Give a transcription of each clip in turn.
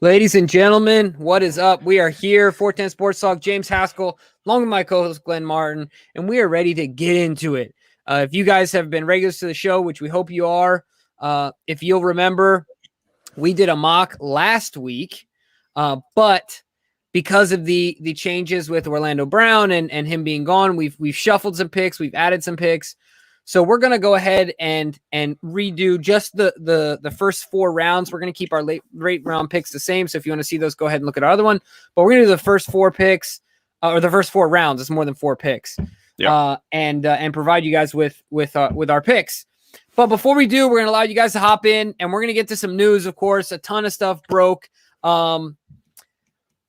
Ladies and gentlemen, what is up? We are here, 410 Sports Talk, James Haskell, along with my co-host Glenn Martin, and we are ready to get into it. If you guys have been regulars to the show, which we hope you are, if you'll remember, we did a mock last week, but because of the changes with Orlando Brown and him being gone, we've shuffled some picks, we've added some picks. So we're going to go ahead and redo just the first 4 rounds. We're going to keep our late round picks the same. So if you want to see those, go ahead and look at our other one. But we're going to do the first 4 picks or the first 4 rounds. It's more than 4 picks. Yeah. And provide you guys with our picks. But before we do, we're going to allow you guys to hop in, and we're going to get to some news, of course. A ton of stuff broke.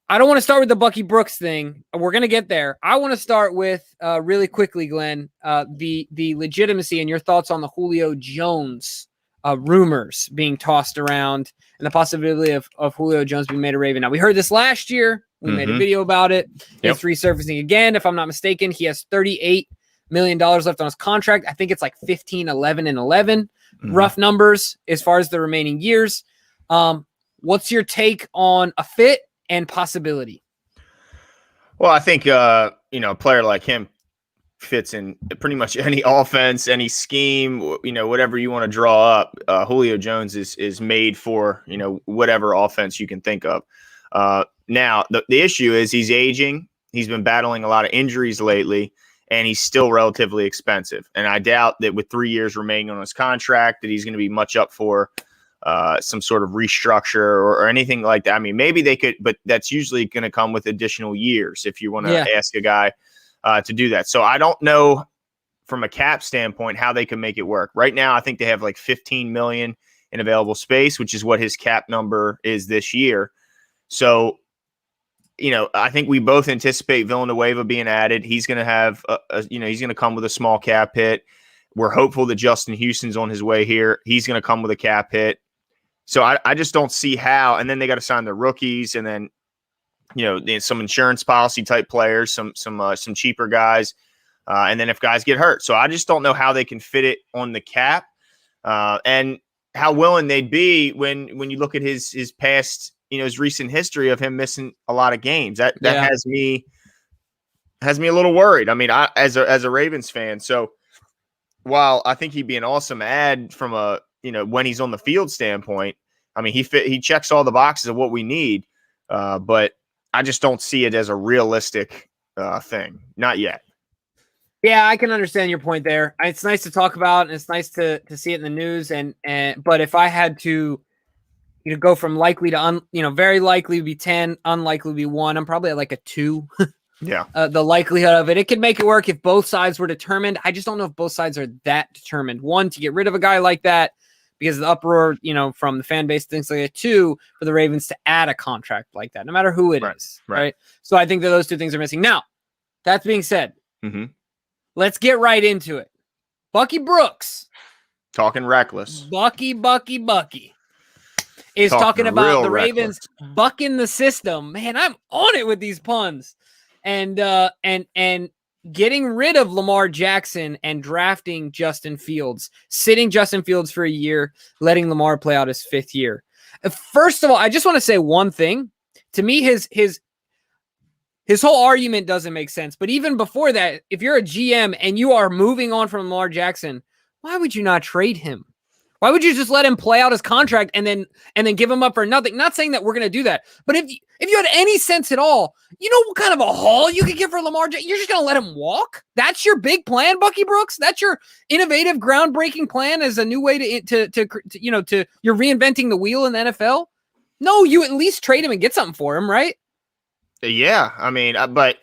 I don't want to start with the Bucky Brooks thing. We're going to get there. I want to start with, really quickly, Glenn, the legitimacy and your thoughts on the Julio Jones rumors being tossed around and the possibility of Julio Jones being made a Raven. Now, we heard this last year. We made a video about it. It's resurfacing again. If I'm not mistaken, he has $38 million left on his contract. I think it's like 15, 11, and 11. Rough numbers as far as the remaining years. What's your take on a fit and possibility? Well, I think, a player like him fits in pretty much any offense, any scheme, whatever you want to draw up. Julio Jones is made for, whatever offense you can think of. Now, the issue is he's aging. He's been battling a lot of injuries lately, and he's still relatively expensive. And I doubt that with 3 years remaining on his contract that he's going to be much up for some sort of restructure or anything like that. I mean, maybe they could, but that's usually going to come with additional years if you want to ask a guy to do that. So I don't know from a cap standpoint how they can make it work. Right now, I think they have like $15 million in available space, which is what his cap number is this year. So, I think we both anticipate Villanueva being added. He's going to have, he's going to come with a small cap hit. We're hopeful that Justin Houston's on his way here. He's going to come with a cap hit. So I just don't see how. And then they got to sign the rookies, and then some insurance policy type players, some cheaper guys, and then if guys get hurt. So I just don't know how they can fit it on the cap, and how willing they'd be when you look at his past, his recent history of him missing a lot of games. That has me a little worried. I mean, as a Ravens fan, so while I think he'd be an awesome ad from a when he's on the field standpoint, I mean, he checks all the boxes of what we need, but I just don't see it as a realistic thing. Not yet. Yeah, I can understand your point there. It's nice to talk about, and it's nice to see it in the news. But if I had to, go from likely to very likely to be 10, unlikely to be 1, I'm probably at like a 2. Yeah. The likelihood of it could make it work if both sides were determined. I just don't know if both sides are that determined. 1, to get rid of a guy like that because of the uproar, from the fan base, things like that. 2, for the Ravens to add a contract like that, no matter who it is. Right. So I think that those 2 things are missing. Now, that being said, let's get right into it. Bucky Brooks. Talking reckless. Bucky is talking about the Ravens bucking the system. Man, I'm on it with these puns. And getting rid of Lamar Jackson and drafting Justin Fields, sitting Justin Fields for a year, letting Lamar play out his 5th year. First of all, I just want to say one thing. To me, his whole argument doesn't make sense. But even before that, if you're a GM and you are moving on from Lamar Jackson, why would you not trade him? Why would you just let him play out his contract and then give him up for nothing? Not saying that we're going to do that, but if you had any sense at all, what kind of a haul you could get for Lamar Jackson? You're just going to let him walk? That's your big plan, Bucky Brooks? That's your innovative, groundbreaking plan as a new way to you're reinventing the wheel in the NFL? No, you at least trade him and get something for him, right? Yeah, I mean, but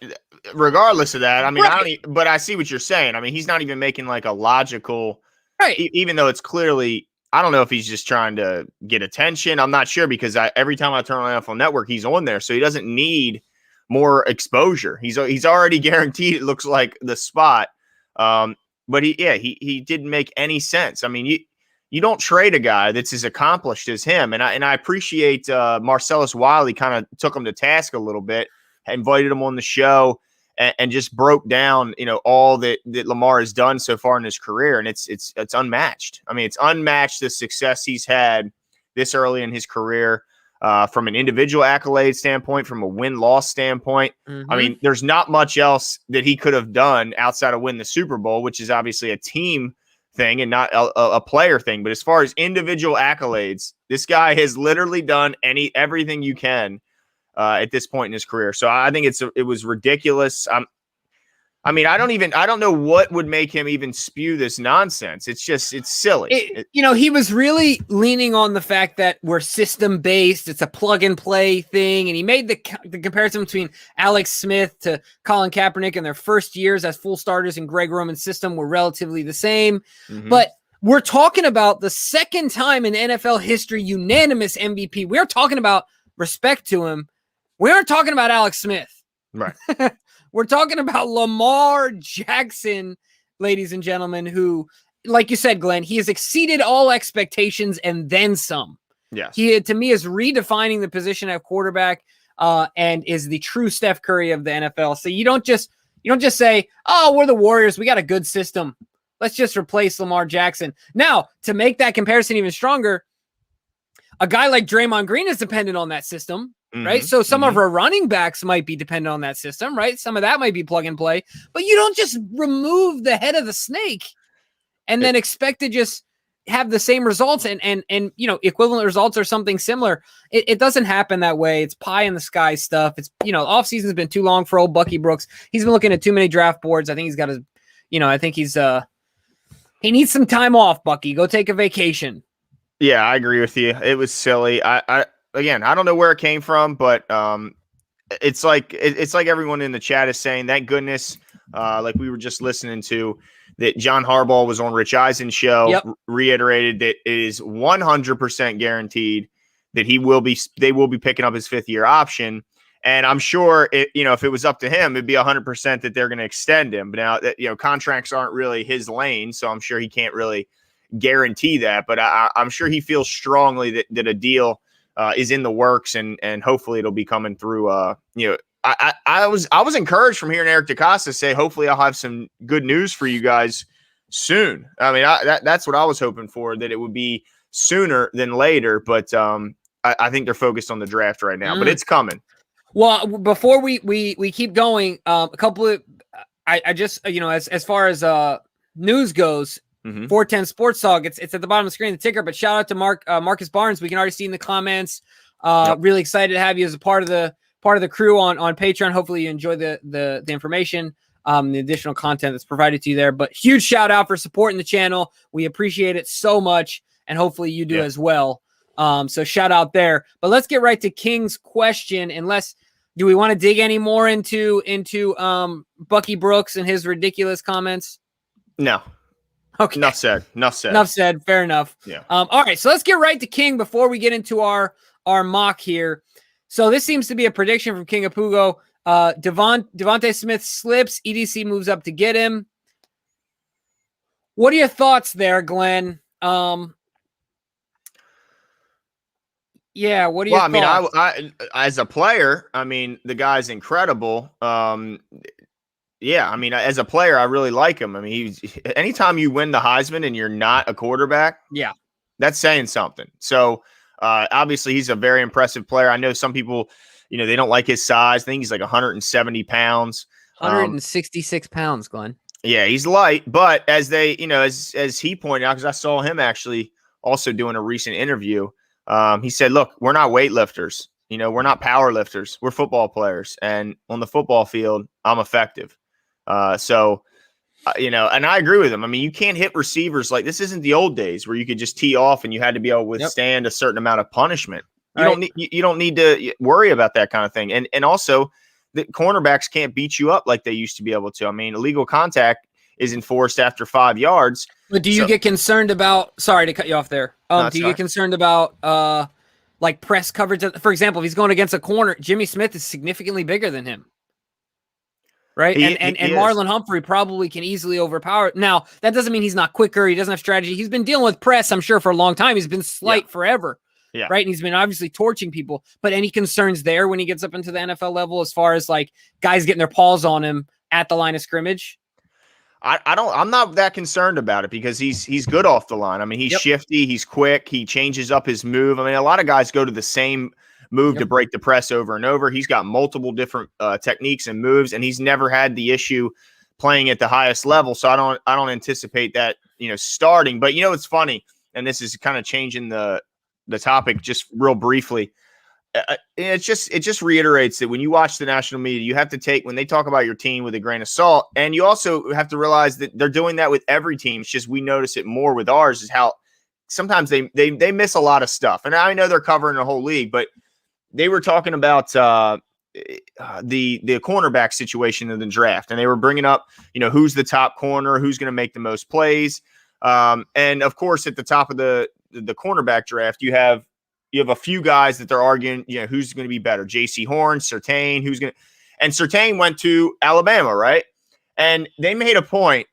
regardless of that, I mean, but I see what you're saying. I mean, he's not even making like a logical, right? Even though it's clearly, I don't know if he's just trying to get attention. I'm not sure because every time I turn on NFL Network, he's on there, so he doesn't need more exposure. He's already guaranteed. It looks like the spot, but he didn't make any sense. I mean, you don't trade a guy that's as accomplished as him, and I appreciate Marcellus Wiley kind of took him to task a little bit, invited him on the show, and just broke down, all that Lamar has done so far in his career. And it's unmatched. I mean, it's unmatched the success he's had this early in his career. from an individual accolade standpoint, from a win-loss standpoint. I mean, there's not much else that he could have done outside of win the Super Bowl, which is obviously a team thing and not a player thing. But as far as individual accolades, this guy has literally done everything you can at this point in his career. So I think it was ridiculous. I mean, I don't know what would make him even spew this nonsense. It's silly. He was really leaning on the fact that we're system based. It's a plug and play thing. And he made the comparison between Alex Smith to Colin Kaepernick in their first years as full starters in Greg Roman's system were relatively the same. But we're talking about the second time in NFL history, unanimous MVP. We're talking about respect to him. We aren't talking about Alex Smith. Right. We're talking about Lamar Jackson, ladies and gentlemen, who, like you said, Glenn, he has exceeded all expectations and then some. Yes. He, to me, is redefining the position at quarterback and is the true Steph Curry of the NFL. So you don't just say, oh, we're the Warriors. We got a good system. Let's just replace Lamar Jackson. Now, to make that comparison even stronger, a guy like Draymond Green is dependent on that system. Right. So some of our running backs might be dependent on that system. Right. Some of that might be plug and play, but you don't just remove the head of the snake and then expect to just have the same results and equivalent results or something similar. It doesn't happen that way. It's pie in the sky stuff. It's, off season's been too long for old Bucky Brooks. He's been looking at too many draft boards. I think he's got he needs some time off, Bucky. Go take a vacation. Yeah, I agree with you. It was silly. Again, I don't know where it came from, but it's like everyone in the chat is saying, thank goodness, like we were just listening to, that John Harbaugh was on Rich Eisen's show, reiterated that it is 100% guaranteed that they will be picking up his 5th-year option. And I'm sure if it was up to him, it'd be 100% that they're going to extend him. But now, contracts aren't really his lane, so I'm sure he can't really guarantee that. But I'm sure he feels strongly that a deal is in the works, and hopefully it'll be coming through. I was encouraged from hearing Eric DeCosta say, hopefully I'll have some good news for you guys soon. I mean, that's what I was hoping for, that it would be sooner than later. But I think they're focused on the draft right now, but it's coming. Well, before we keep going, a couple of I just as far as news goes. 410 Sports Talk. It's at the bottom of the screen, the ticker. But shout out to Marcus Barnes. We can already see in the comments. Really excited to have you as a part of the crew on Patreon. Hopefully you enjoy the information, the additional content that's provided to you there. But huge shout out for supporting the channel. We appreciate it so much, and hopefully you do as well. So shout out there. But let's get right to King's question. Do we want to dig any more into Bucky Brooks and his ridiculous comments? No. Okay. Enough said. Fair enough. Yeah. All right. So let's get right to King before we get into our mock here. So this seems to be a prediction from King of Pugo. Devontae Smith slips. EDC moves up to get him. What are your thoughts there, Glenn? What are your thoughts? I as a player, the guy's incredible. Yeah, as a player, I really like him. Anytime you win the Heisman and you're not a quarterback, that's saying something. So obviously he's a very impressive player. I know some people, they don't like his size. I think he's like 170 pounds. 166 pounds, Glenn. Yeah, he's light, but as they, as he pointed out, because I saw him actually also doing a recent interview, he said, look, we're not weightlifters. We're not power lifters. We're football players. And on the football field, I'm effective. And I agree with him. You can't hit receivers like this. Isn't the old days where you could just tee off and you had to be able to withstand a certain amount of punishment. You don't need to worry about that kind of thing. And also the cornerbacks can't beat you up like they used to be able to. Illegal contact is enforced after 5 yards. But do you get concerned about, sorry to cut you off there. Do you get concerned about, like press coverage? For example, if he's going against a corner, Jimmy Smith is significantly bigger than him. Right. And Marlon Humphrey probably can easily overpower. Now, that doesn't mean he's not quicker. He doesn't have strategy. He's been dealing with press, I'm sure, for a long time. He's been slight forever. Yeah. Right. And he's been obviously torching people. But any concerns there when he gets up into the NFL level as far as like guys getting their paws on him at the line of scrimmage? I'm not that concerned about it because he's good off the line. He's shifty. He's quick. He changes up his move. A lot of guys go to the same move to break the press over and over. He's got multiple different techniques and moves, and he's never had the issue playing at the highest level. So I don't anticipate that, starting. But it's funny, and this is kind of changing the topic just real briefly. It just reiterates that when you watch the national media, you have to take when they talk about your team with a grain of salt, and you also have to realize that they're doing that with every team. It's just we notice it more with ours is how sometimes they miss a lot of stuff. And I know they're covering the whole league, but they were talking about the cornerback situation in the draft, and they were bringing up who's the top corner, who's going to make the most plays, and of course at the top of the cornerback draft you have a few guys that they're arguing, who's going to be better. J.C. Horn, Surtain, and Surtain went to Alabama, right? And they made a point.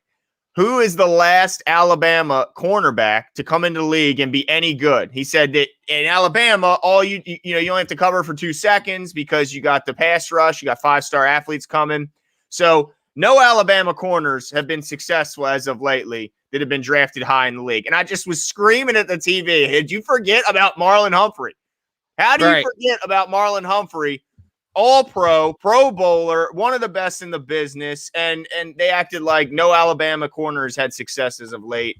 Who is the last Alabama cornerback to come into the league and be any good? He said that in Alabama, all you only have to cover for 2 seconds because you got the pass rush, you got 5-star athletes coming. So no Alabama corners have been successful as of lately that have been drafted high in the league. And I just was screaming at the TV, did you forget about Marlon Humphrey? How do you forget about Marlon Humphrey? All-pro, Pro Bowler, one of the best in the business, and they acted like no Alabama corners had success as of late.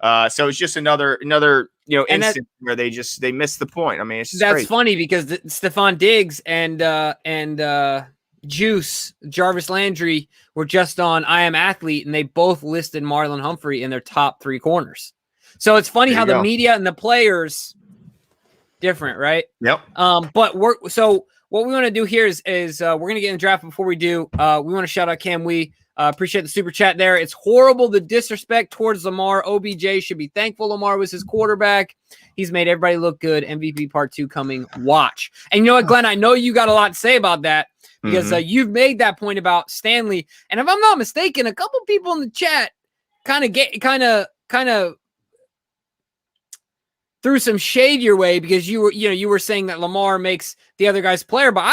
So it's just another instance where they missed the point. I mean, it's just that's crazy. Funny because Stephon Diggs and Juice Jarvis Landry were just on I Am Athlete, and they both listed Marlon Humphrey in their top 3 corners. So it's funny how the media and the players different, right? Yep. But what we want to do here is we're going to get in the draft. Before we do, we want to shout out Cam Wee. Appreciate the super chat there. It's horrible the disrespect towards Lamar. OBJ should be thankful Lamar was his quarterback. He's made everybody look good. MVP part 2 coming. Watch. And you know what, Glenn? I know you got a lot to say about that because you've made that point about Stanley. And if I'm not mistaken, a couple people in the chat kind of threw some shade your way because you were saying that Lamar makes the other guy's player, but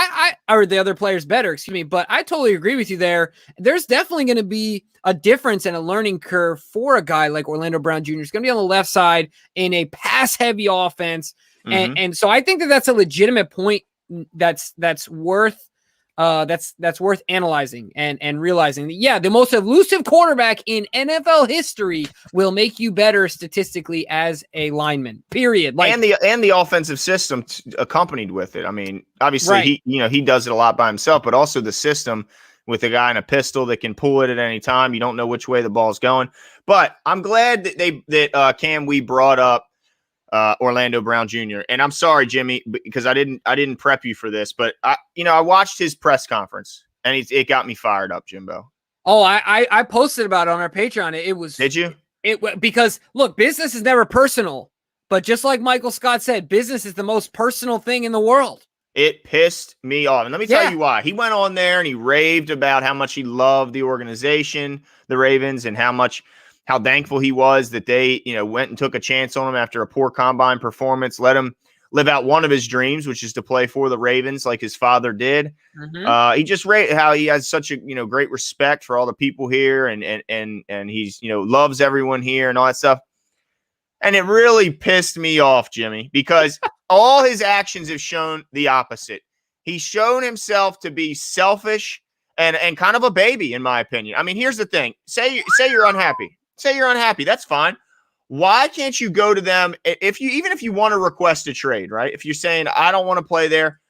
or the other players better, excuse me. But I totally agree with you there. There's definitely going to be a difference and a learning curve for a guy like Orlando Brown Jr. It's going to be on the left side in a pass heavy offense. And so I think that's a legitimate point that's worth analyzing and realizing that, the most elusive quarterback in NFL history will make you better statistically as a lineman, period. And the offensive system accompanied with it. I mean, obviously he does it a lot by himself, but also the system with a guy in a pistol that can pull it at any time. You don't know which way the ball's going, but I'm glad that Cam Wee brought up Orlando Brown Jr. And I'm sorry, Jimmy, because I didn't prep you for this, but I watched his press conference and it got me fired up, Jimbo. Oh, I posted about it on our Patreon. It was. Did you? Because look, business is never personal, but just like Michael Scott said, business is the most personal thing in the world. It pissed me off. And let me tell you why. He went on there and he raved about how much he loved the organization, the Ravens, and how thankful he was that they, went and took a chance on him after a poor combine performance, let him live out one of his dreams, which is to play for the Ravens like his father did. He just raved how he has such a, great respect for all the people here and he's, loves everyone here and all that stuff. And it really pissed me off, Jimmy, because all his actions have shown the opposite. He's shown himself to be selfish and kind of a baby, in my opinion. I mean, here's the thing. Say you're unhappy. Say you're unhappy. That's fine. Why can't you go to them even if you want to request a trade, right? If you're saying, I don't want to play there,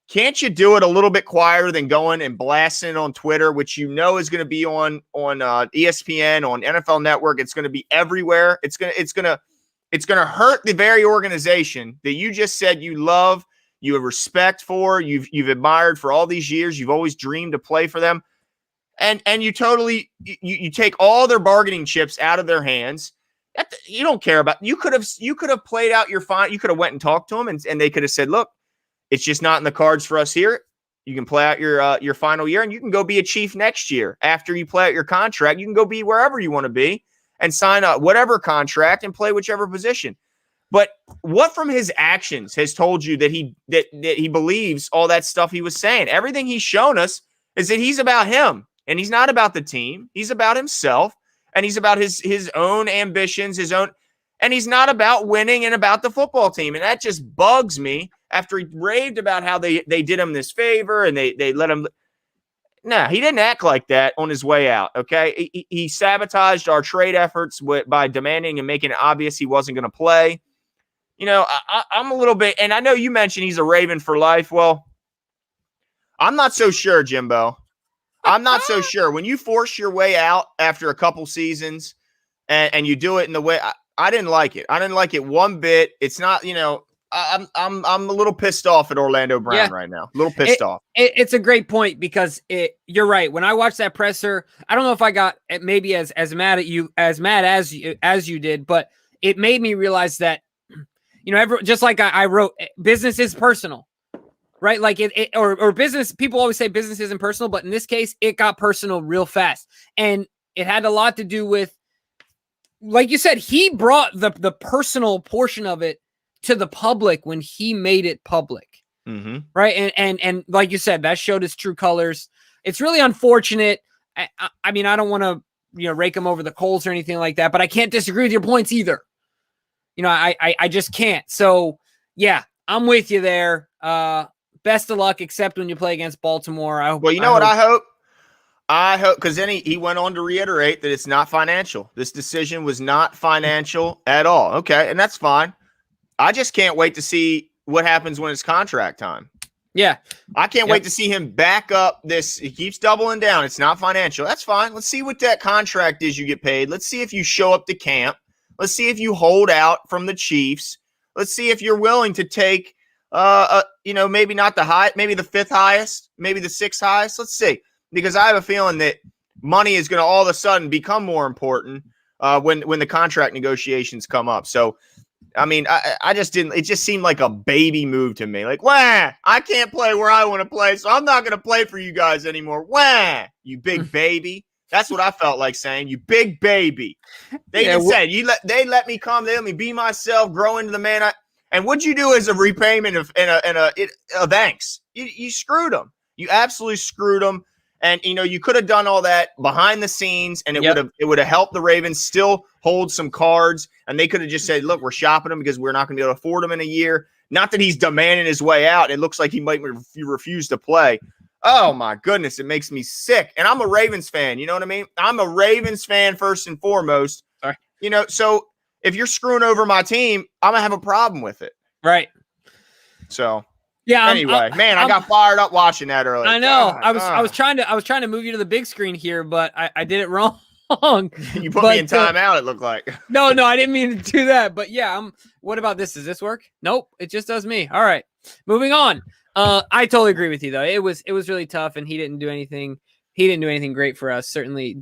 can't you do it a little bit quieter than going and blasting it on Twitter, which is going to be on ESPN, on NFL Network. It's going to be everywhere. It's going to hurt the very organization that you just said you love, you have respect for, you've admired for all these years. You've always dreamed to play for them. And you totally you take all their bargaining chips out of their hands. You don't care about. You could have played out your fine. You could have went and talked to them, and they could have said, "Look, it's just not in the cards for us here. You can play out your final year, and you can go be a Chief next year after you play out your contract. You can go be wherever you want to be and sign up whatever contract and play whichever position." But what from his actions has told you that he believes all that stuff he was saying? Everything he's shown us is that he's about him. And he's not about the team. He's about himself, and he's about his own ambitions, and he's not about winning and about the football team. And that just bugs me after he raved about how they did him this favor and they let him. No, he didn't act like that on his way out, okay? He sabotaged our trade efforts by demanding and making it obvious he wasn't going to play. You know, I'm a little bit, and I know you mentioned he's a Raven for life. Well, I'm not so sure, Jimbo. I'm not so sure. When you force your way out after a couple seasons and you do it in the way I didn't like it. I didn't like it one bit. It's not, you know, I'm a little pissed off at Orlando Brown right now. A little pissed off. It's a great point because you're right. When I watched that presser, I don't know if I got maybe as mad at you as you did, but it made me realize that, you know, just like I wrote, business is personal, right? Like or business. People always say business isn't personal, but in this case, it got personal real fast, and it had a lot to do with, like you said, he brought the personal portion of it to the public when he made it public. Mm-hmm. Right. And like you said, that showed his true colors. It's really unfortunate. I mean, I don't want to, you know, rake him over the coals or anything like that, but I can't disagree with your points either. You know, I just can't. So yeah, I'm with you there. Best of luck, except when you play against Baltimore. Well, you know what I hope? I hope, because then he went on to reiterate that it's not financial. This decision was not financial at all. Okay. And that's fine. I just can't wait to see what happens when it's contract time. Yeah. I can't wait to see him back up this. He keeps doubling down. It's not financial. That's fine. Let's see what that contract is you get paid. Let's see if you show up to camp. Let's see if you hold out from the Chiefs. Let's see if you're willing to take, you know, maybe not the high, maybe the 5th highest, maybe the 6th highest. Let's see. Because I have a feeling that money is going to all of a sudden become more important when the contract negotiations come up. So, I mean, I just didn't. It just seemed like a baby move to me. Like, wah, I can't play where I want to play, so I'm not going to play for you guys anymore. Wah, you big baby. That's what I felt like saying. You big baby. They even said they let me come. They let me be myself, grow into the man. And what'd you do as a repayment of thanks? You screwed them. You absolutely screwed them. And, you know, you could have done all that behind the scenes, and it would have helped the Ravens still hold some cards. And they could have just said, look, we're shopping him because we're not going to be able to afford him in a year. Not that he's demanding his way out. It looks like he might refuse to play. Oh, my goodness. It makes me sick. And I'm a Ravens fan. You know what I mean? I'm a Ravens fan first and foremost. Sorry. You know, so if you're screwing over my team, I'm going to have a problem with it. Right. So. Yeah. Anyway, I got fired up watching that earlier. I know. God, I was trying to move you to the big screen here, but I did it wrong. You put me in timeout. It looked like. No, I didn't mean to do that. But yeah, what about this? Does this work? Nope. It just does me. All right. Moving on. I totally agree with you though. It was really tough, and he didn't do anything. He didn't do anything great for us. Certainly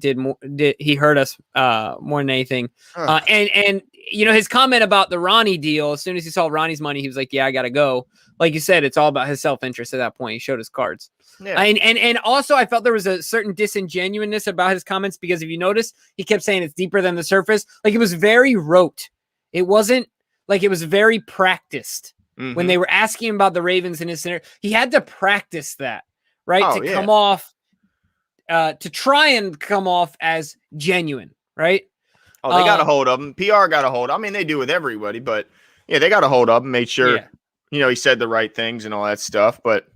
he hurt us more than anything. And you know, his comment about the Ronnie deal, as soon as he saw Ronnie's money, he was like, yeah, I got to go. Like you said, it's all about his self-interest at that point. He showed his cards. Yeah. And also I felt there was a certain disingenuousness about his comments, because if you notice, he kept saying it's deeper than the surface. Like, it was very rote. It wasn't like, it was very practiced. Mm-hmm. When they were asking him about the Ravens in his center, he had to practice that, right? Come off, to try and come off as genuine, right? Oh, they got a hold of him. PR got a hold. I mean, they do with everybody, but yeah, they got a hold of him, made sure, you know, he said the right things and all that stuff. But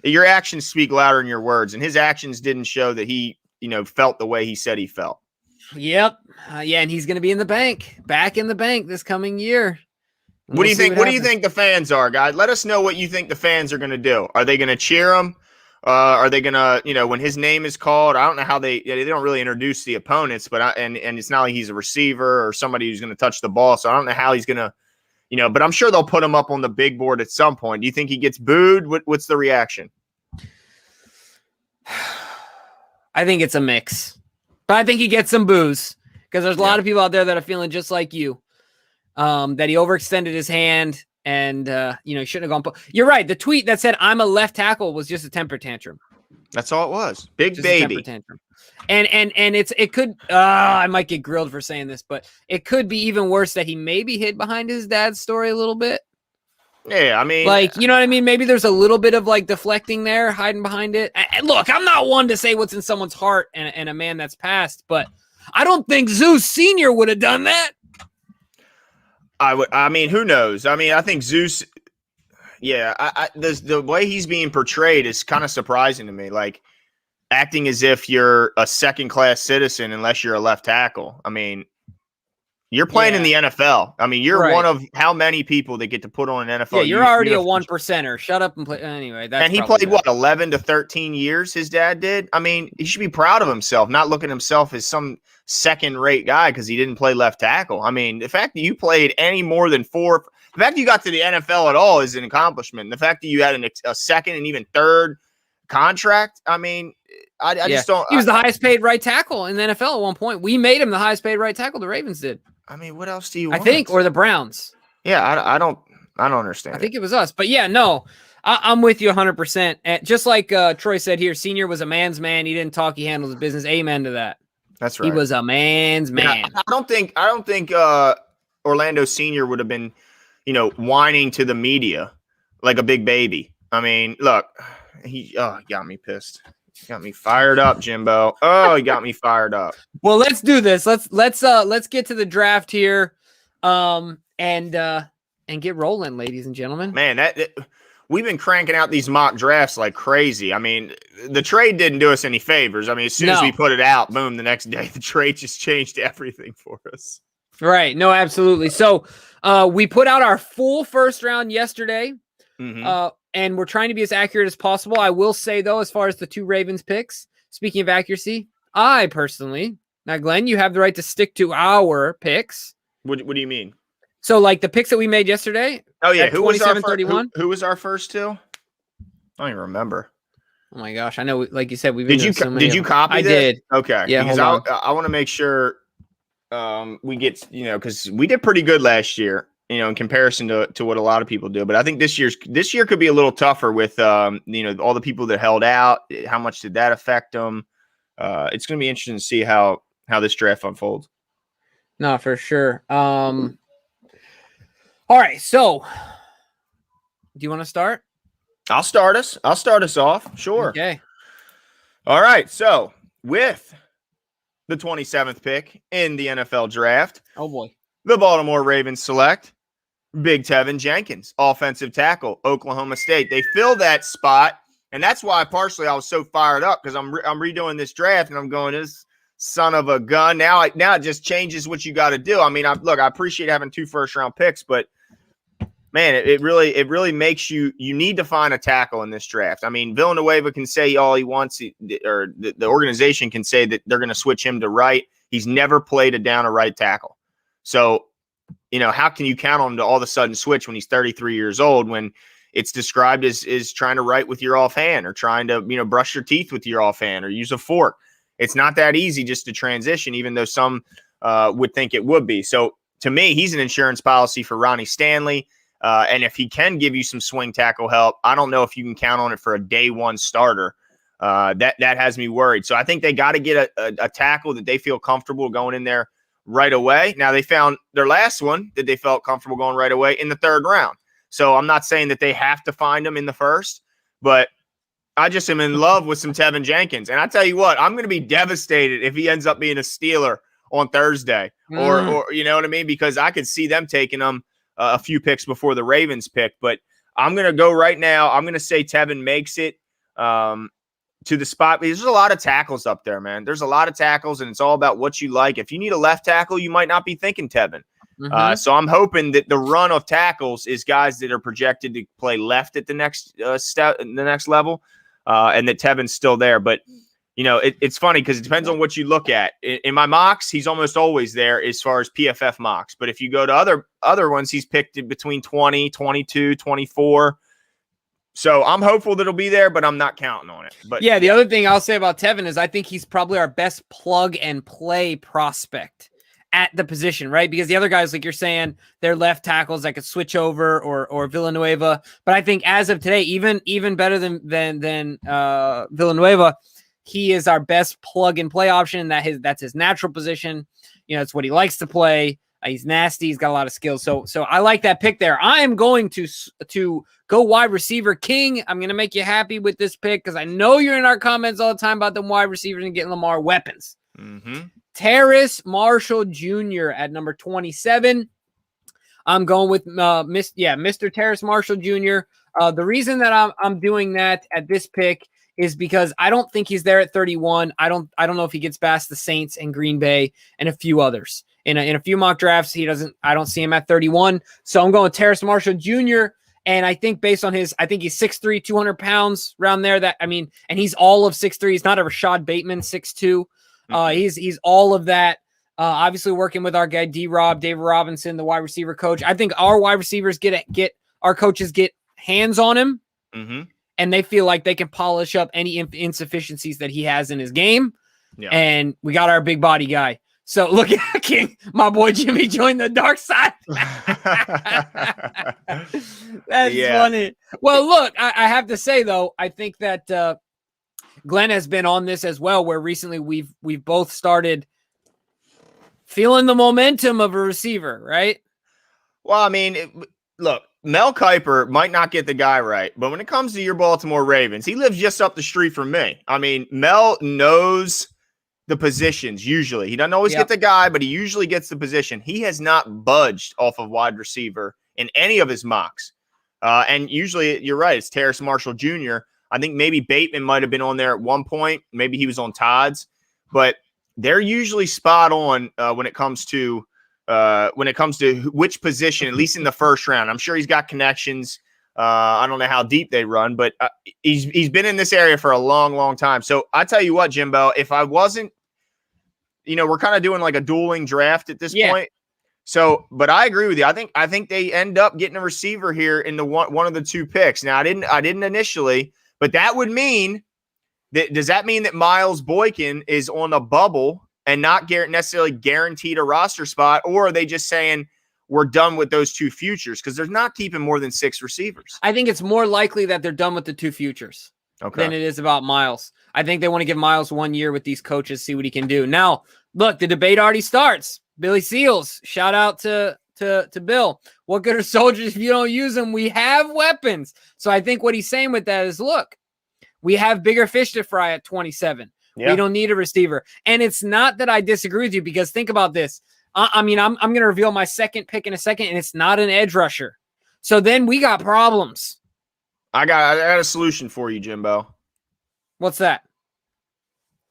your actions speak louder than your words, and his actions didn't show that he, you know, felt the way he said he felt. Yep. And he's going to be in the bank, back in the bank this coming year. What do you think? What do you think the fans are, guys? Let us know what you think the fans are going to do. Are they going to cheer him? Are they going to, you know, when his name is called? I don't know how they don't really introduce the opponents, but and it's not like he's a receiver or somebody who's going to touch the ball. So I don't know how he's going to, you know, but I'm sure they'll put him up on the big board at some point. Do you think he gets booed? What's the reaction? I think it's a mix, but I think he gets some boos, because there's a lot of people out there that are feeling just like you. That he overextended his hand, and you know, he shouldn't have gone. You're right. The tweet that said "I'm a left tackle" was just a temper tantrum. That's all it was. Big baby. Temper tantrum. And it could. I might get grilled for saying this, but it could be even worse that he maybe hid behind his dad's story a little bit. Yeah, I mean, like, you know what I mean? Maybe there's a little bit of like deflecting there, hiding behind it. And look, I'm not one to say what's in someone's heart and a man that's passed, but I don't think Zeus Sr. would have done that. I mean, who knows? I mean, I think Zeus. Yeah, the way he's being portrayed is kind of surprising to me. Like acting as if you're a second-class citizen unless you're a left tackle. I mean, you're playing in the NFL. I mean, you're one of how many people that get to put on an NFL Yeah, you're already a 1%er. Shut up and play. Anyway, that's and he played what 11 to 13 years. His dad did. I mean, he should be proud of himself, not looking at himself as some second-rate guy because he didn't play left tackle. I mean, the fact that you played any more than the fact that you got to the NFL at all is an accomplishment. And the fact that you had a second and even third contract. I mean, I just don't. He was the highest paid right tackle in the NFL at one point. We made him the highest paid right tackle. The Ravens did. I mean, what else do you want? I think, or the Browns. Yeah, I don't understand. I think it was us. But yeah, no, I'm with you 100%. And just like Troy said here, Senior was a man's man. He didn't talk. He handled his business. Amen to that. That's right. He was a man's man. I don't think Orlando Senior would have been, whining to the media like a big baby. I mean, look, he got me pissed. Got me fired up, Jimbo. Oh, he got me fired up. Well, let's do this. Let's get to the draft here, and get rolling, ladies and gentlemen. Man, we've been cranking out these mock drafts like crazy. I mean, the trade didn't do us any favors. I mean, as soon as we put it out, boom, the next day the trade just changed everything for us. Right. No, absolutely. So we put out our full first round yesterday. Mm-hmm. And we're trying to be as accurate as possible. I will say, though, as far as the two Ravens picks, speaking of accuracy, I personally, now, Glenn, you have the right to stick to our picks. What do you mean? So, like the picks that we made yesterday. Oh, yeah. Who was our first two? I don't even remember. Oh, my gosh. I know, like you said, we've Did you copy I this? did. Okay. Yeah, I want to make sure we get, because we did pretty good last year. In comparison to what a lot of people do. But I think this year could be a little tougher with, all the people that held out. How much did that affect them? It's going to be interesting to see how this draft unfolds. No, for sure. All right. So do you want to start? I'll start us off. Sure. Okay. All right. So with the 27th pick in the NFL draft. Oh, boy. The Baltimore Ravens select Big Tevin Jenkins, offensive tackle, Oklahoma State. They fill that spot, and that's why partially I was so fired up because I'm redoing this draft, and I'm going, this son of a gun. Now it just changes what you got to do. I mean, I appreciate having 2 first-round picks, but, man, it really makes you need to find a tackle in this draft. I mean, Villanueva can say all he wants, or the organization can say that they're going to switch him to right. He's never played a right tackle. So, how can you count on him to all of a sudden switch when he's 33 years old when it's described as trying to write with your offhand or trying to, brush your teeth with your offhand or use a fork? It's not that easy just to transition, even though some would think it would be. So to me, he's an insurance policy for Ronnie Stanley. And if he can give you some swing tackle help, I don't know if you can count on it for a day one starter. That has me worried. So I think they got to get a tackle that they feel comfortable going in there right away. Now they found their last one that they felt comfortable going right away in the 3rd round. So I'm not saying that they have to find him in the 1st, but I just am in love with some Tevin Jenkins. And I tell you what, I'm going to be devastated if he ends up being a Steeler on Thursday or you know what I mean? Because I could see them taking him a few picks before the Ravens pick, but I'm going to go right now. I'm going to say Tevin makes it to the spot. There's a lot of tackles up there, man. There's a lot of tackles, and it's all about what you like. If you need a left tackle, you might not be thinking Tevin. Mm-hmm. So I'm hoping that the run of tackles is guys that are projected to play left at the next step, the next level, and that Tevin's still there. But, it's funny because it depends on what you look at. In my mocks, he's almost always there as far as PFF mocks. But if you go to other ones, he's picked in between 20, 22, 24. So I'm hopeful that it'll be there, but I'm not counting on it. But yeah, the other thing I'll say about Tevin is I think he's probably our best plug and play prospect at the position, right? Because the other guys, like you're saying, they're left tackles that could switch over or Villanueva. But I think as of today, even better than Villanueva, he is our best plug and play option. That's his natural position. It's what he likes to play. He's nasty. He's got a lot of skills. So I like that pick there. I am going to go wide receiver king. I'm going to make you happy with this pick because I know you're in our comments all the time about them wide receivers and getting Lamar weapons. Mm-hmm. Terrace Marshall Jr. at number 27. I'm going with Mr. Terrace Marshall Jr. The reason that I'm doing that at this pick is because I don't think he's there at 31. I don't know if he gets past the Saints and Green Bay and a few others. In a few mock drafts, I don't see him at 31. So I'm going Terrace Marshall Jr. And I think based on I think he's 6'3", 200 pounds around there. And he's all of 6'3". He's not a Rashad Bateman 6'2". He's all of that. Obviously working with our guy D-Rob, David Robinson, the wide receiver coach. I think our wide receivers our coaches get hands on him, and they feel like they can polish up any insufficiencies that he has in his game. Yeah. And we got our big body guy. So look at King, my boy Jimmy joined the dark side. That's funny. Well, look, I have to say though, I think that Glenn has been on this as well, where recently we've both started feeling the momentum of a receiver, right? Well, look, Mel Kiper might not get the guy right, but when it comes to your Baltimore Ravens, he lives just up the street from me. Mel knows the positions usually. He doesn't always get the guy, but he usually gets the position. He has not budged off of wide receiver in any of his mocks. And usually, you're right, it's Terrace Marshall Jr. I think maybe Bateman might have been on there at one point. Maybe he was on Todd's. But they're usually spot on when it comes to which position, at least in the first round. I'm sure he's got connections. I don't know how deep they run, but he's been in this area for a long, long time. So I tell you what, Jimbo, if I wasn't, we're kind of doing like a dueling draft at this point. So, but I agree with you. I think they end up getting a receiver here in the one of the two picks. Now, I didn't initially, but that would mean does that mean that Miles Boykin is on a bubble and not necessarily guaranteed a roster spot, or are they just saying we're done with those two futures? Because they're not keeping more than 6 receivers. I think it's more likely that they're done with the 2 futures than it is about Miles. I think they want to give Miles 1 year with these coaches, see what he can do. Now, look, the debate already starts. Billy Seals, shout out to Bill. What good are soldiers if you don't use them? We have weapons. So I think what he's saying with that is, look, we have bigger fish to fry at 27. Yeah. We don't need a receiver. And it's not that I disagree with you, because think about this. I'm going to reveal my second pick in a second, and it's not an edge rusher. So then we got problems. I got a solution for you, Jimbo. What's that?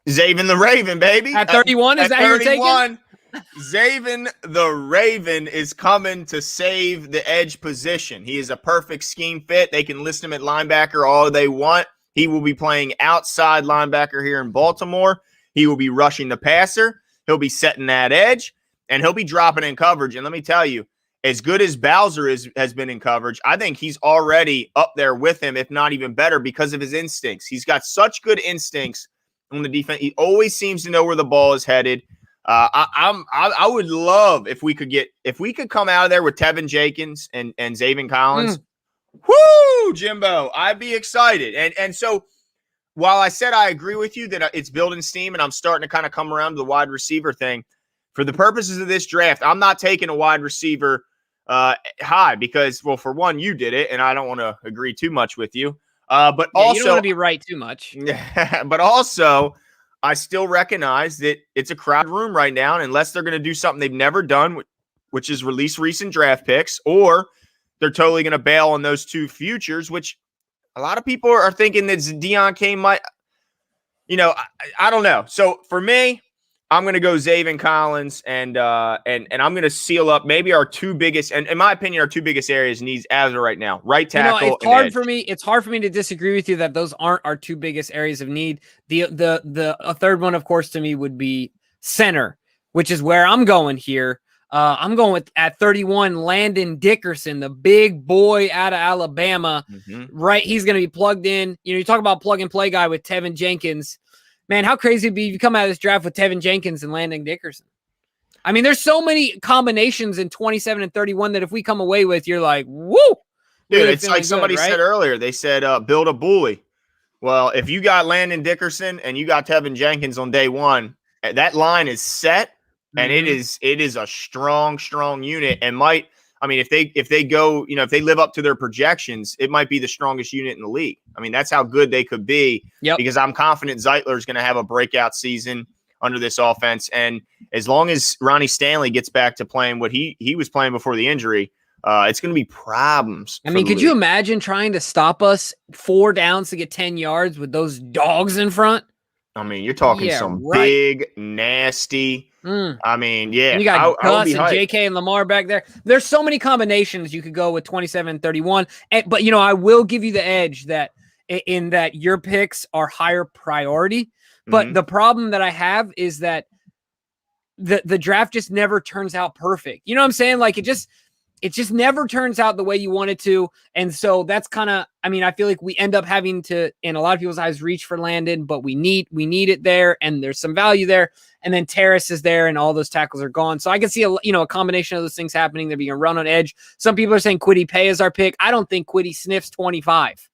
Zaven the Raven, baby. At 31, is that 31, you're taking? Zaven the Raven is coming to save the edge position. He is a perfect scheme fit. They can list him at linebacker all they want. He will be playing outside linebacker here in Baltimore. He will be rushing the passer. He'll be setting that edge, and he'll be dropping in coverage. And let me tell you, as good as Bowser has been in coverage, I think he's already up there with him, if not even better, because of his instincts. He's got such good instincts on the defense. He always seems to know where the ball is headed. I would love if we could come out of there with Tevin Jenkins and Zaven Collins. Woo, Jimbo, I'd be excited. And so while I said I agree with you that it's building steam and I'm starting to kind of come around to the wide receiver thing, for the purposes of this draft, I'm not taking a wide receiver high because, well, for one, you did it, and I don't want to agree too much with you. But also, you don't want to be right too much. But also, I still recognize that it's a crowded room right now, and unless they're going to do something they've never done, which is release recent draft picks, or they're totally going to bail on those 2 futures, which a lot of people are thinking that Deion Kane might, I don't know. So for me, I'm going to go Zaven Collins, and I'm going to seal up maybe our 2 biggest, and in my opinion, our 2 biggest areas needs as of right now, right tackle. It's hard for me. It's hard for me to disagree with you that those aren't our 2 biggest areas of need. A third one, of course, to me would be center, which is where I'm going here. I'm going with at 31, Landon Dickerson, the big boy out of Alabama. Right, he's going to be plugged in. You talk about plug and play guy with Tevin Jenkins. Man, how crazy it'd be if you come out of this draft with Tevin Jenkins and Landon Dickerson. There's so many combinations in 27 and 31 that if we come away with, you're like, woo! Dude, it's like somebody said earlier. They said, build a bully. Well, if you got Landon Dickerson and you got Tevin Jenkins on day 1, that line is set, and it is a strong unit, and if they go, if they live up to their projections, it might be the strongest unit in the league. That's how good they could be. Because I'm confident Zeitler is going to have a breakout season under this offense. And as long as Ronnie Stanley gets back to playing what he was playing before the injury, it's going to be problems. I mean, could you imagine trying to stop us 4 downs to get 10 yards with those dogs in front? I mean, you're talking some big, nasty. I mean, yeah. And you got Gus and JK and Lamar back there. There's so many combinations you could go with 27 and 31. But, I will give you the edge that in that your picks are higher priority. But the problem that I have is that the draft just never turns out perfect. You know what I'm saying? Like it just never turns out the way you want it to. And so that's kind of, I feel like we end up having to, in a lot of people's eyes, reach for Landon, but we need it there. And there's some value there. And then Terrace is there and all those tackles are gone. So I can see a combination of those things happening. They're being run on edge. Some people are saying Kwity Paye is our pick. I don't think Kwity sniffs 25.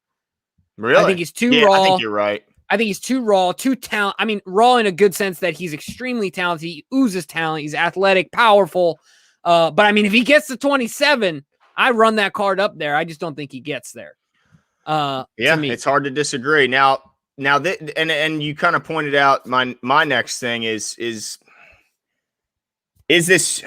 Really? I think he's too raw. I think you're right. I think he's too raw, too talented. Raw in a good sense that he's extremely talented. He oozes talent. He's athletic, powerful. But if he gets to 27, I run that card up there. I just don't think he gets there. It's hard to disagree. Now, and you kind of pointed out my next thing is this.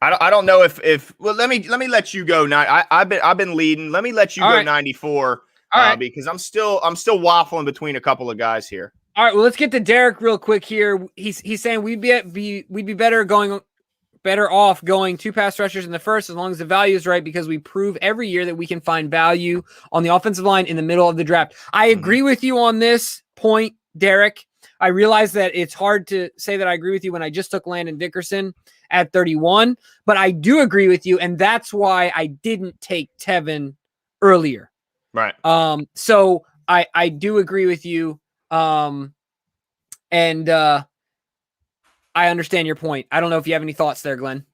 I don't know if well let me let you go. I've been leading. Let me let you go 94. All right. Because I'm still waffling between a couple of guys here. All right, well, let's get to Derek real quick here. He's saying we'd be better off going 2 pass rushers in the first as long as the value is right, because we prove every year that we can find value on the offensive line in the middle of the draft. I agree with you on this point, Derek. I realize that it's hard to say that I agree with you when I just took Landon Dickerson at 31, but I do agree with you, and that's why I didn't take Tevin earlier. Right. So I do agree with you. And I understand your point. I don't know if you have any thoughts there, Glenn.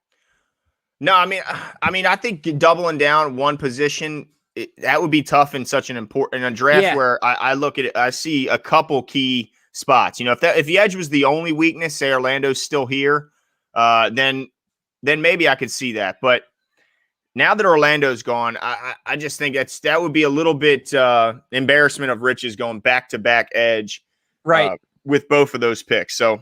No, I think doubling down one position, that would be tough in such an important draft where I look at it, I see a couple key spots. If the edge was the only weakness, say Orlando's still here, then maybe I could see that. But now that Orlando's gone, I just think that would be a little bit embarrassment of riches going back-to-back edge, right? With both of those picks. So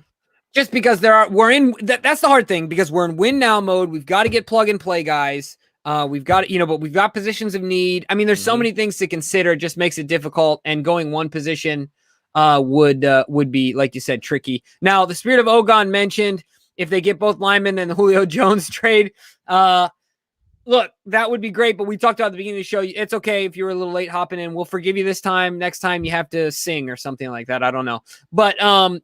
just because that's the hard thing, because we're in win now mode. We've got to get plug and play guys. We've got but we've got positions of need. There's so many things to consider. It just makes it difficult. And going one position would be, like you said, tricky. Now, the Spirit of Ogon mentioned if they get both linemen and the Julio Jones trade. Look, that would be great, but we talked about at the beginning of the show. It's okay if you were a little late hopping in. We'll forgive you this time. Next time you have to sing or something like that. I don't know. But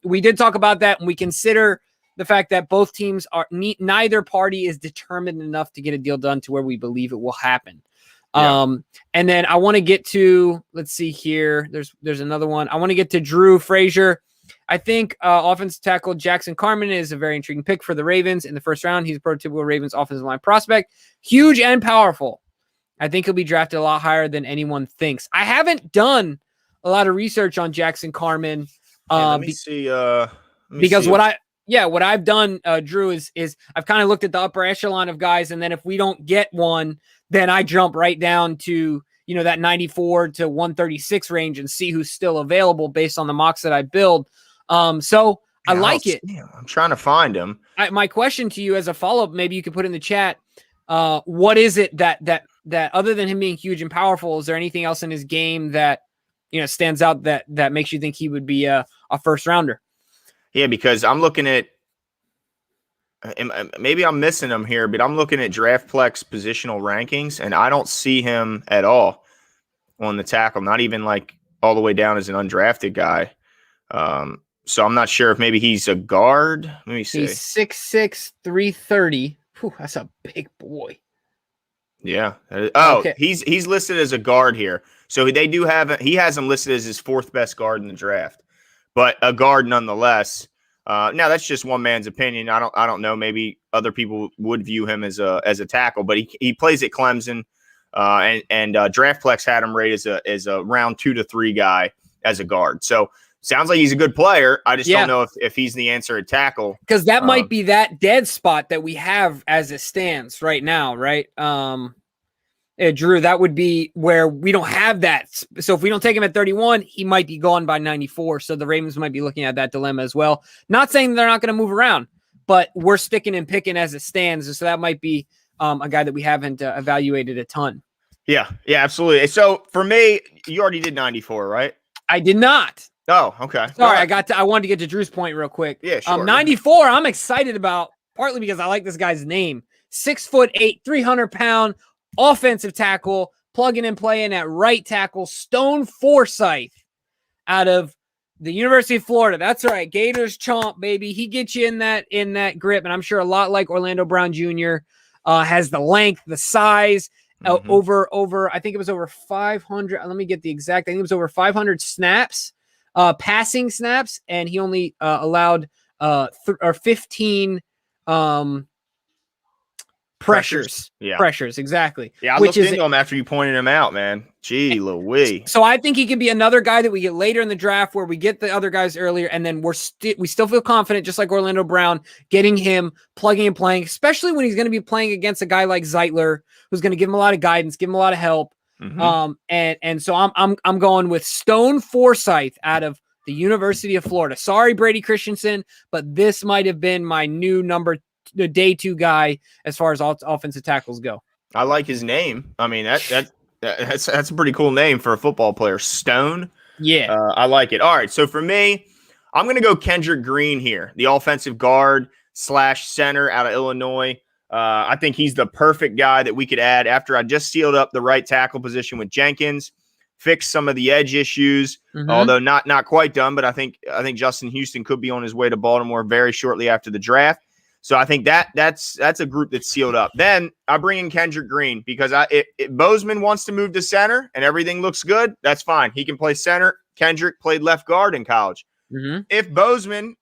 we did talk about that, and we consider the fact that both teams neither party is determined enough to get a deal done to where we believe it will happen. Yeah. And then I want to get to, let's see here. There's another one. I want to get to Drew Frazier. I think offensive tackle Jackson Carman is a very intriguing pick for the Ravens in the first round. He's a prototypical Ravens offensive line prospect, huge and powerful. I think he'll be drafted a lot higher than anyone thinks. I haven't done a lot of research on Jackson Carman. Let me see. Because what I've done, Drew, is I've kind of looked at the upper echelon of guys, and then if we don't get one, then I jump right down to that 94 to 136 range and see who's still available based on the mocks that I build. So I like it. I'm trying to find him. My question to you as a follow-up, maybe you could put in the chat. What is it that other than him being huge and powerful, is there anything else in his game that stands out that makes you think he would be a first rounder? Yeah, because I'm looking at, maybe I'm missing him here, but I'm looking at DraftPlex positional rankings, and I don't see him at all on the tackle, not even like all the way down as an undrafted guy. So I'm not sure if maybe he's a guard. Let me see. He's 6'6", 330. Whew, that's a big boy. Yeah. Okay. He's listed as a guard here. So he has him listed as his 4th best guard in the draft, but a guard nonetheless. Now that's just one man's opinion. I don't know. Maybe other people would view him as a tackle, but he plays at Clemson, and DraftPlex had him rated as a round 2 to 3 guy as a guard. So sounds like he's a good player. I just don't know if he's the answer at tackle, because that might be that dead spot that we have as it stands right now, right? Drew, that would be where we don't have that. So if we don't take him at 31, he might be gone by 94. So the Ravens might be looking at that dilemma as well. Not saying they're not going to move around, but we're sticking and picking as it stands. And so that might be a guy that we haven't evaluated a ton. Yeah, absolutely. So for me, you already did 94, right? I did not. Oh, okay. Sorry, I wanted to get to Drew's point real quick. Yeah, sure. 94, I'm excited about, partly because I like this guy's name. 6'8", 300-pound offensive tackle, plugging and playing at right tackle, Stone Forsythe out of the University of Florida. That's right. Gators chomp, baby. He gets you in that grip, and I'm sure a lot like Orlando Brown Jr. Has the length, the size, over I think it was over 500. Let me get the exact. I think it was over 500 snaps, passing snaps, and he only allowed 15 pressures. Yeah. Pressures, exactly. Yeah, I looked into him after you pointed him out, man. Gee, Louis. So I think he could be another guy that we get later in the draft where we get the other guys earlier, and then we still feel confident, just like Orlando Brown, getting him, plugging and playing, especially when he's going to be playing against a guy like Zeitler, who's going to give him a lot of guidance, give him a lot of help. And so I'm going with Stone Forsythe out of the University of Florida. Sorry, Brady Christensen, but this might have been my new the day 2 guy as far as offensive tackles go. I like his name. I mean, that's a pretty cool name for a football player. Stone. Yeah. I like it. All right. So for me, I'm going to go Kendrick Green here, the offensive guard / center out of Illinois. I think he's the perfect guy that we could add after I just sealed up the right tackle position with Jenkins, fixed some of the edge issues, although not quite done. But I think Justin Houston could be on his way to Baltimore very shortly after the draft. So I think that's a group that's sealed up. Then I bring in Kendrick Green because if Bozeman wants to move to center and everything looks good, that's fine. He can play center. Kendrick played left guard in college. If Bozeman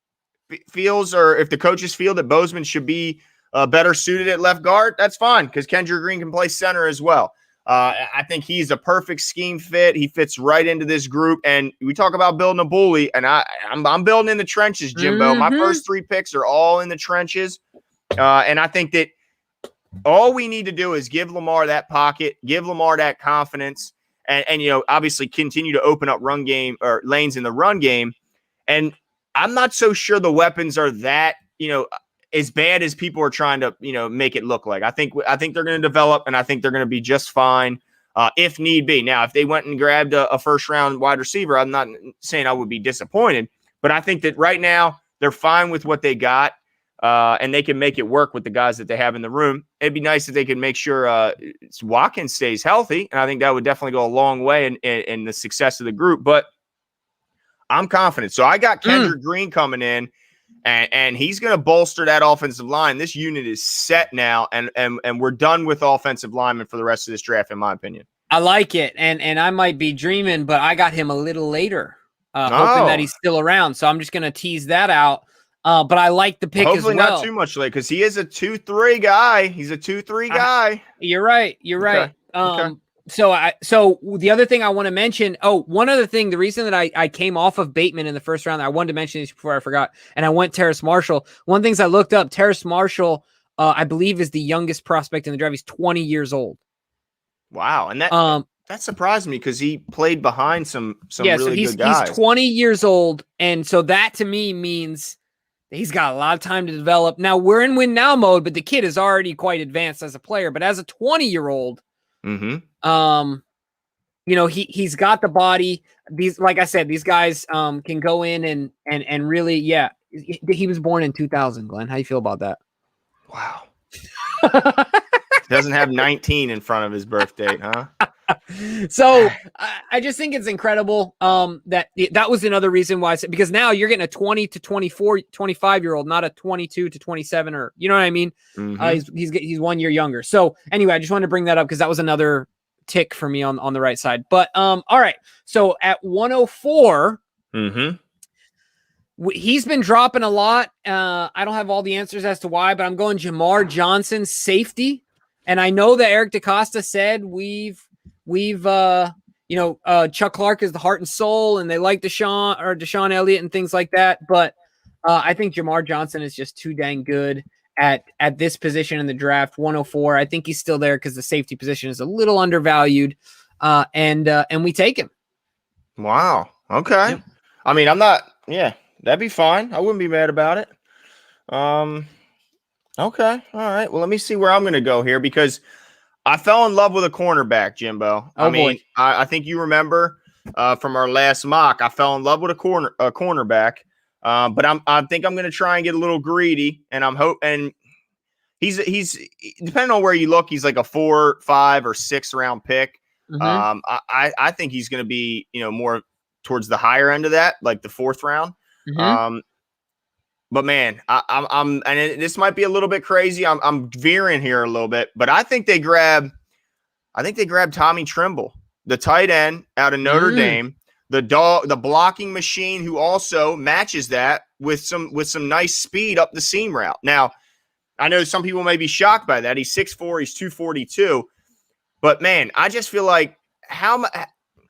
feels, or if the coaches feel that Bozeman should be better suited at left guard, that's fine because Kendrick Green can play center as well. I think he's a perfect scheme fit. He fits right into this group. And we talk about building a bully, and I'm building in the trenches, Jimbo. My first 3 picks are all in the trenches. And I think that all we need to do is give Lamar that pocket, give Lamar that confidence, and obviously continue to open up run game or lanes in the run game. And I'm not so sure the weapons are that, as bad as people are trying to, make it look like. I think they're going to develop, and I think they're going to be just fine if need be. Now, if they went and grabbed a first-round wide receiver, I'm not saying I would be disappointed, but I think that right now they're fine with what they got, and they can make it work with the guys that they have in the room. It'd be nice if they could make sure Watkins stays healthy, and I think that would definitely go a long way in the success of the group. But I'm confident. So I got Kendrick Green coming in. And he's going to bolster that offensive line. This unit is set now, and we're done with offensive linemen for the rest of this draft, in my opinion. I like it, and I might be dreaming, but I got him a little later, hoping that he's still around. So I'm just going to tease that out. But I like the pick Hopefully as well. Not too much late because he is a 2-3 guy. He's a 2-3 guy. You're right. Okay. So the other thing I want to mention, one other thing, the reason that I came off of Bateman in the first round, I wanted to mention this before I forgot, and I went Terrace Marshall. One of the things I looked up, Terrace Marshall, I believe is the youngest prospect in the draft. He's 20 years old. Wow. And that surprised me because he played behind some really good guys. He's 20 years old, and so that to me means he's got a lot of time to develop. Now, we're in win now mode, but the kid is already quite advanced as a player. But as a 20-year-old, he's got the body. Like I said, these guys can go in and really, yeah. He was born in 2000, Glenn. How you feel about that? Wow. Doesn't have 19 in front of his birth date, huh? So I just think it's incredible that was another reason why I said, because now you're getting a 20 to 24, 25-year-old, not a 22 to 27, or you know what I mean? He's 1 year younger. So anyway, I just wanted to bring that up because that was another tick for me on the right side. But all right. So at 104, he's been dropping a lot. I don't have all the answers as to why, but I'm going Jamar Johnson, safety. And I know that Eric DaCosta said we've Chuck Clark is the heart and soul, and they like Deshaun Elliott and things like that. But I think Jamar Johnson is just too dang good at this position in the draft. 104. I think he's still there because the safety position is a little undervalued. And we take him. Wow. Okay. Yep. I mean, that'd be fine. I wouldn't be mad about it. Okay. All right. Well, let me see where I'm going to go here because I fell in love with a cornerback, Jimbo. Oh, boy. I think you remember from our last mock, I fell in love with a cornerback. But I think I'm going to try and get a little greedy, and and he's depending on where you look, he's like a 4, 5, or 6 round pick. Mm-hmm. I think he's going to be more towards the higher end of that, like the 4th round. Mm-hmm. But man, this might be a little bit crazy. I'm veering here a little bit, but I think they grab Tommy Tremble, the tight end out of Notre Dame, the blocking machine, who also matches that with some nice speed up the seam route. Now, I know some people may be shocked by that. He's 6'4", he's 242, but man, I just feel like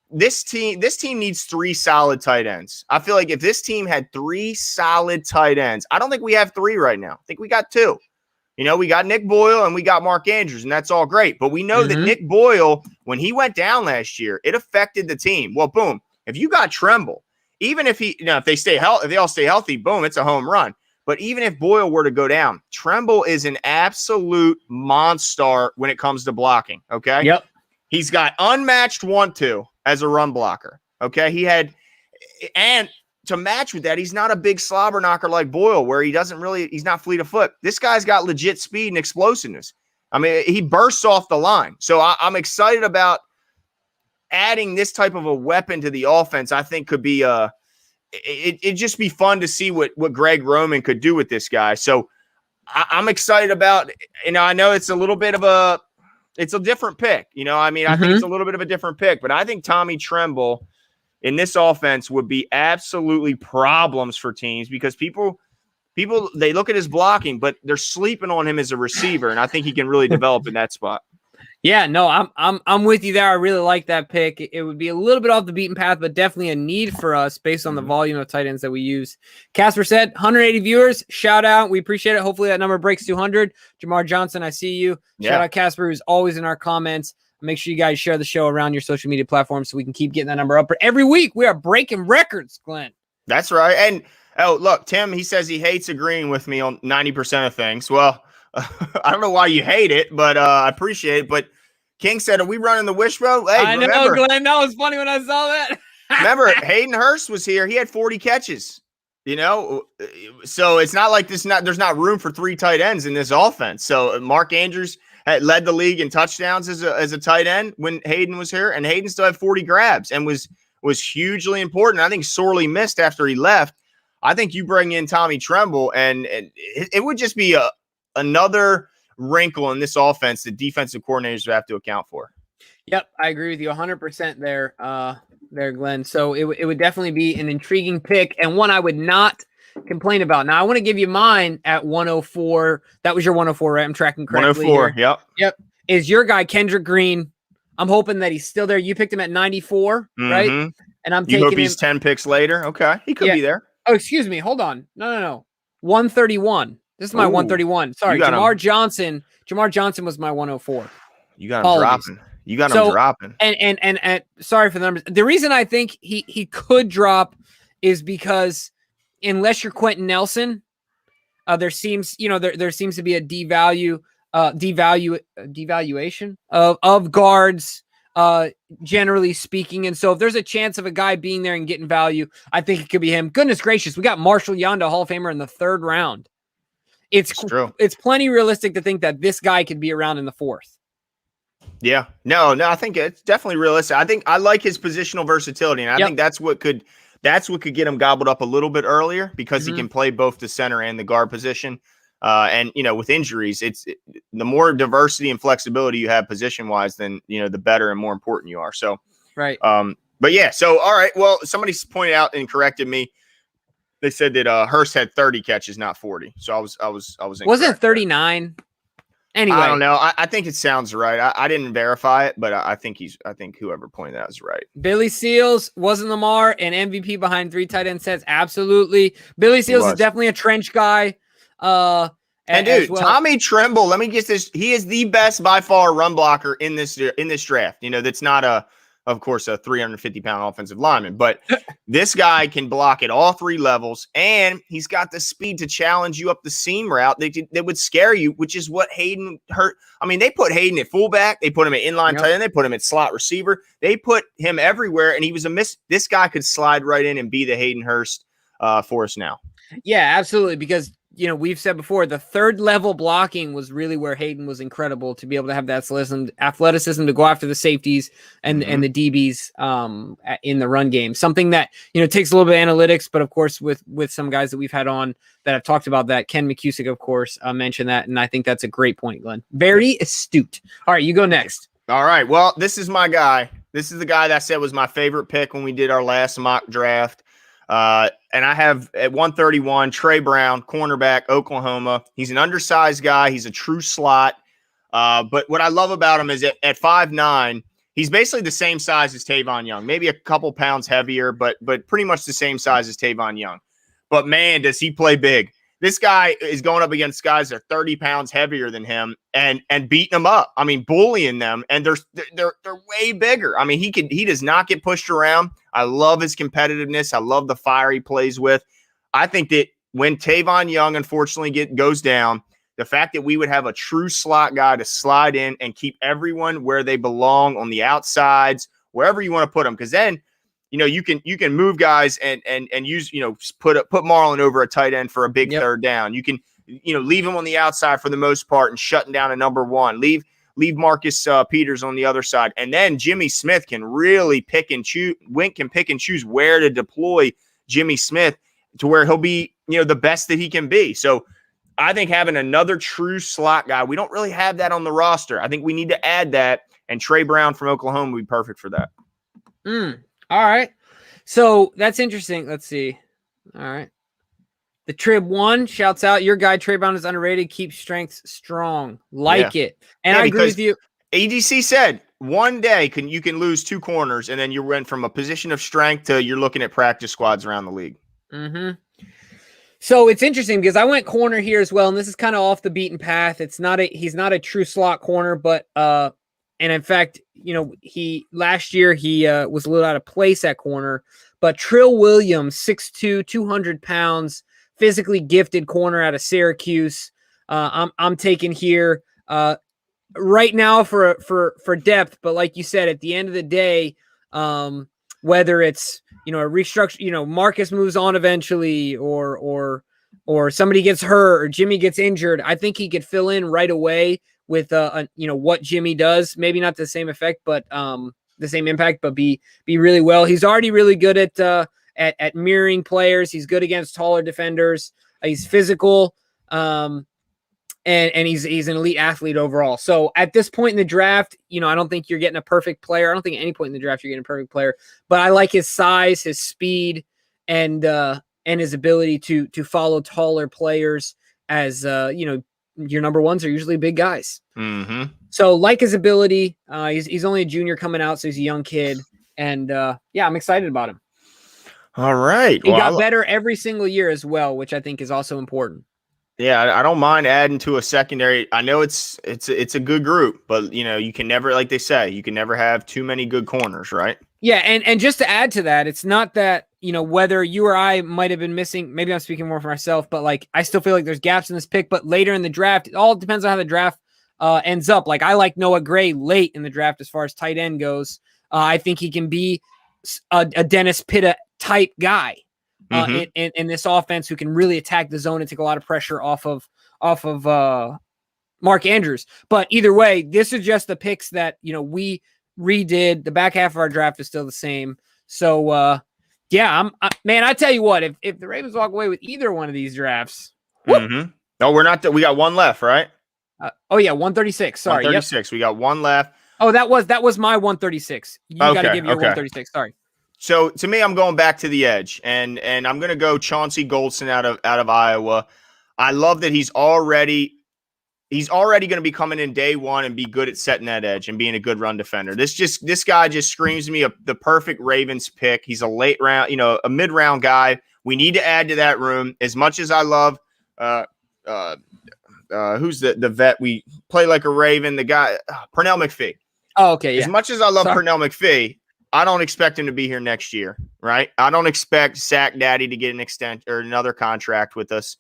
this team needs 3 solid tight ends. I feel like if this team had 3 solid tight ends, I don't think we have 3 right now. I think we got 2. We got Nick Boyle and we got Mark Andrews, and that's all great. But we know that Nick Boyle, when he went down last year, it affected the team. Well, boom. If you got Tremble, even if if they all stay healthy, boom, it's a home run. But even if Boyle were to go down, Tremble is an absolute monster when it comes to blocking. Okay. Yep. He's got unmatched 1-2 as a run blocker. Okay. And to match with that, he's not a big slobber knocker like Boyle, where he's not fleet of foot. This guy's got legit speed and explosiveness. I mean, he bursts off the line. So I'm excited about adding this type of a weapon to the offense. I think could be it'd just be fun to see what Greg Roman could do with this guy. So I'm excited about, I know it's a little bit of it's a different pick. I think it's a little bit of a different pick, but I think Tommy Tremble in this offense would be absolutely problems for teams because people, they look at his blocking, but they're sleeping on him as a receiver. And I think he can really develop in that spot. Yeah, no, I'm with you there. I really like that pick. It would be a little bit off the beaten path, but definitely a need for us based on the volume of tight ends that we use. Casper said 180 viewers. Shout out. We appreciate it. Hopefully that number breaks 200. Jamar Johnson, I see you. Shout out Casper, who's always in our comments. Make sure you guys share the show around your social media platforms so we can keep getting that number up. But every week we are breaking records, Glenn. That's right. And look, Tim, he says he hates agreeing with me on 90% of things. Well, I don't know why you hate it, but I appreciate it. But King said, are we running the wishbone? Hey, I know, Glenn. That was funny when I saw that. Remember, Hayden Hurst was here. He had 40 catches, So it's not like there's not room for 3 tight ends in this offense. So Mark Andrews had led the league in touchdowns as a tight end when Hayden was here, and Hayden still had 40 grabs and was hugely important. I think sorely missed after he left. I think you bring in Tommy Tremble, and it would just be another wrinkle in this offense that defensive coordinators would have to account for. Yep, I agree with you 100% there, Glenn. So it would definitely be an intriguing pick and one I would not complain about. Now, I want to give you mine at 104. That was your 104, right? I'm tracking correctly. 104, here. Yep. Is your guy Kendrick Green? I'm hoping that he's still there. You picked him at 94, right? And I'm taking him. He's 10 picks later. Okay, he could be there. Oh, excuse me. Hold on. No. 131. This is my 131. Sorry, Jamar Johnson. Jamar Johnson was my 104. You got him dropping. You got him dropping. And sorry for the numbers. The reason I think he could drop is because unless you're Quentin Nelson, there seems to be a devaluation of guards, generally speaking. And so if there's a chance of a guy being there and getting value, I think it could be him. Goodness gracious, we got Marshall Yanda, Hall of Famer, in the 3rd round. It's true. It's plenty realistic to think that this guy could be around in the 4th. Yeah, no, I think it's definitely realistic. I think I like his positional versatility, and I think that's what could get him gobbled up a little bit earlier because he can play both the center and the guard position. And with injuries, the more diversity and flexibility you have position wise, then the better and more important you are. So right. But yeah, so all right. Well, somebody pointed out and corrected me. They said that Hurst had 30 catches, not 40. So I was incorrect. Wasn't 39? Anyway, I don't know. I think it sounds right. I didn't verify it, but I think whoever pointed that is right. Billy Seals wasn't Lamar an MVP behind 3 tight end sets? Absolutely. Billy Seals is definitely a trench guy. And dude, Tommy Tremble, let me get this. He is the best by far run blocker in this draft. That's not of course, a 350-pound offensive lineman. But this guy can block at all three levels, and he's got the speed to challenge you up the seam route that would scare you, which is what Hayden hurt. I mean, they put Hayden at fullback. They put him at inline tight end. They put him at slot receiver. They put him everywhere, and he was a miss. This guy could slide right in and be the Hayden Hurst for us now. Yeah, absolutely, because we've said before, the third level blocking was really where Hayden was incredible, to be able to have that athleticism to go after the safeties and the DBs in the run game. Something that, takes a little bit of analytics, but of course with some guys that we've had on that have talked about that, Ken McCusick, of course, mentioned that. And I think that's a great point, Glenn. Very astute. All right, you go next. All right. Well, this is my guy. This is the guy that I said was my favorite pick when we did our last mock draft. And I have at 131, Trey Brown, cornerback, Oklahoma. He's an undersized guy. He's a true slot. But what I love about him is at 5'9", he's basically the same size as Tavon Young, maybe a couple pounds heavier, but pretty much the same size as Tavon Young. But man, does he play big. This guy is going up against guys that are 30 pounds heavier than him and beating them up. I mean, bullying them, and they're way bigger. I mean, he does not get pushed around. I love his competitiveness. I love the fire he plays with. I think that when Tavon Young unfortunately goes down, the fact that we would have a true slot guy to slide in and keep everyone where they belong on the outsides, wherever you want to put them, because then you can move guys and use, put Marlon over a tight end for a big third down. You can, leave him on the outside for the most part and shutting down a number one. Leave Marcus Peters on the other side. And then Jimmy Smith can really pick and choose. Wink can pick and choose where to deploy Jimmy Smith to where he'll be, the best that he can be. So I think having another true slot guy, we don't really have that on the roster. I think we need to add that. And Trey Brown from Oklahoma would be perfect for that. All right. So that's interesting. Let's see. All right. The Trib 1 shouts out, your guy Trey Brown is underrated. Keep strengths strong. It. And I agree with you. ADC said one day you can lose two corners, and then you went from a position of strength to you're looking at practice squads around the league. So it's interesting because I went corner here as well, and this is kind of off the beaten path. He's not a true slot corner, but and in fact, last year he was a little out of place at corner. But Trill Williams, 6'2", 200 pounds, physically gifted corner out of Syracuse. I'm taking here right now for depth. But like you said, at the end of the day, whether it's a restructure, Marcus moves on eventually, or somebody gets hurt, or Jimmy gets injured, I think he could fill in right away with what Jimmy does. Maybe not the same effect, but the same impact, but be really well. He's already really good at mirroring players. He's good against taller defenders. He's physical, and he's an elite athlete overall. So at this point in the draft, I don't think you're getting a perfect player. I don't think at any point in the draft you're getting a perfect player, but I like his size, his speed, and his ability to follow taller players as your number ones are usually big guys. So like his ability, he's only a junior coming out, so he's a young kid. And I'm excited about him. All right. He got better every single year as well, which I think is also important. Yeah, I don't mind adding to a secondary. I know it's a good group, but you can never, like they say, you can never have too many good corners, right? Yeah, and just to add to that, it's not that, whether you or I might have been missing, maybe I'm speaking more for myself, but like I still feel like there's gaps in this pick, but later in the draft, it all depends on how the draft ends up. Like I like Noah Gray late in the draft as far as tight end goes. I think he can be a Dennis Pitta type guy in this offense who can really attack the zone and take a lot of pressure off of Mark Andrews. But either way, this is just the picks that we redid. The back half of our draft is still the same. So man, I tell you what, if the Ravens walk away with either one of these drafts, no, we're not. We got one left, right? 136. Sorry, 136. Yep. We got one left. Oh, that was my 136. You got to give your 136. Sorry. So to me, I'm going back to the edge, and I'm going to go Chauncey Goldson out of Iowa. I love that he's already going to be coming in day one and be good at setting that edge and being a good run defender. This guy just screams to me the perfect Ravens pick. He's a late round, a mid round guy. We need to add to that room. As much as I love, who's the vet we play like a Raven, the guy Pernell McPhee. Oh, okay. Yeah. As much as I love Pernell McPhee, I don't expect him to be here next year, right? I don't expect Sack Daddy to get an extent or another contract with us.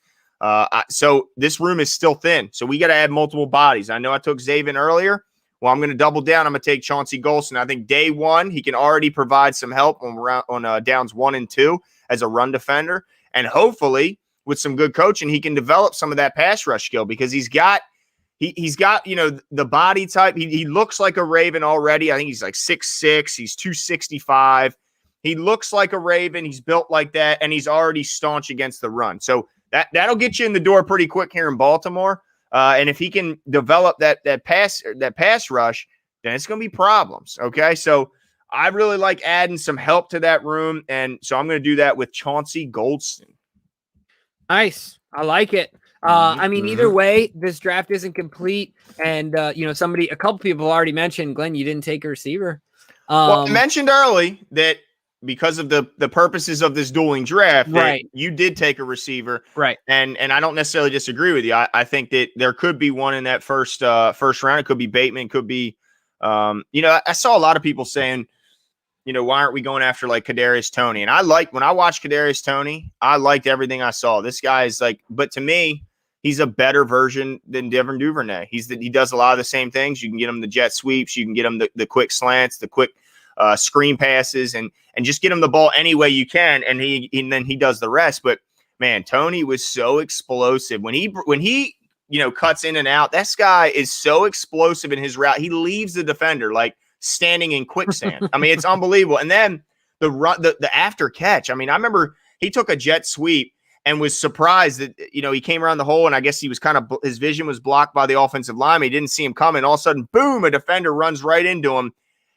So this room is still thin. So we got to add multiple bodies. I know I took Zaven earlier. Well, I'm going to double down. I'm going to take Chauncey Golston. I think day one, he can already provide some help on downs 1 and 2 as a run defender. And hopefully with some good coaching, he can develop some of that pass rush skill because he's got, the body type. He looks like a Raven already. I think he's like 6'6". He's 265. He looks like a Raven. He's built like that. And he's already staunch against the run. So that'll get you in the door pretty quick here in Baltimore. And if he can develop that pass rush, then it's going to be problems. Okay. So I really like adding some help to that room. And so I'm going to do that with Chauncey Golston. Nice. I like it. I mean, either way, this draft isn't complete. And, a couple people already mentioned, Glenn, you didn't take a receiver. Well, I mentioned early that because of the purposes of this dueling draft, right, you did take a receiver. Right. And I don't necessarily disagree with you. I think that there could be one in that first round. It could be Bateman, could be, I saw a lot of people saying, why aren't we going after like Kadarius Toney? And when I watched Kadarius Toney, I liked everything I saw. This guy is but to me, he's a better version than Devin Duvernay. He does a lot of the same things. You can get him the jet sweeps. You can get him the quick slants, the quick screen passes, and just get him the ball any way you can. And then he does the rest. But man, Toney was so explosive when he cuts in and out. This guy is so explosive in his route. He leaves the defender like standing in quicksand. I mean, it's unbelievable. And then the after catch. I mean, I remember he took a jet sweep and was surprised that, he came around the hole and I guess he was his vision was blocked by the offensive line. He didn't see him coming. All of a sudden, boom, a defender runs right into him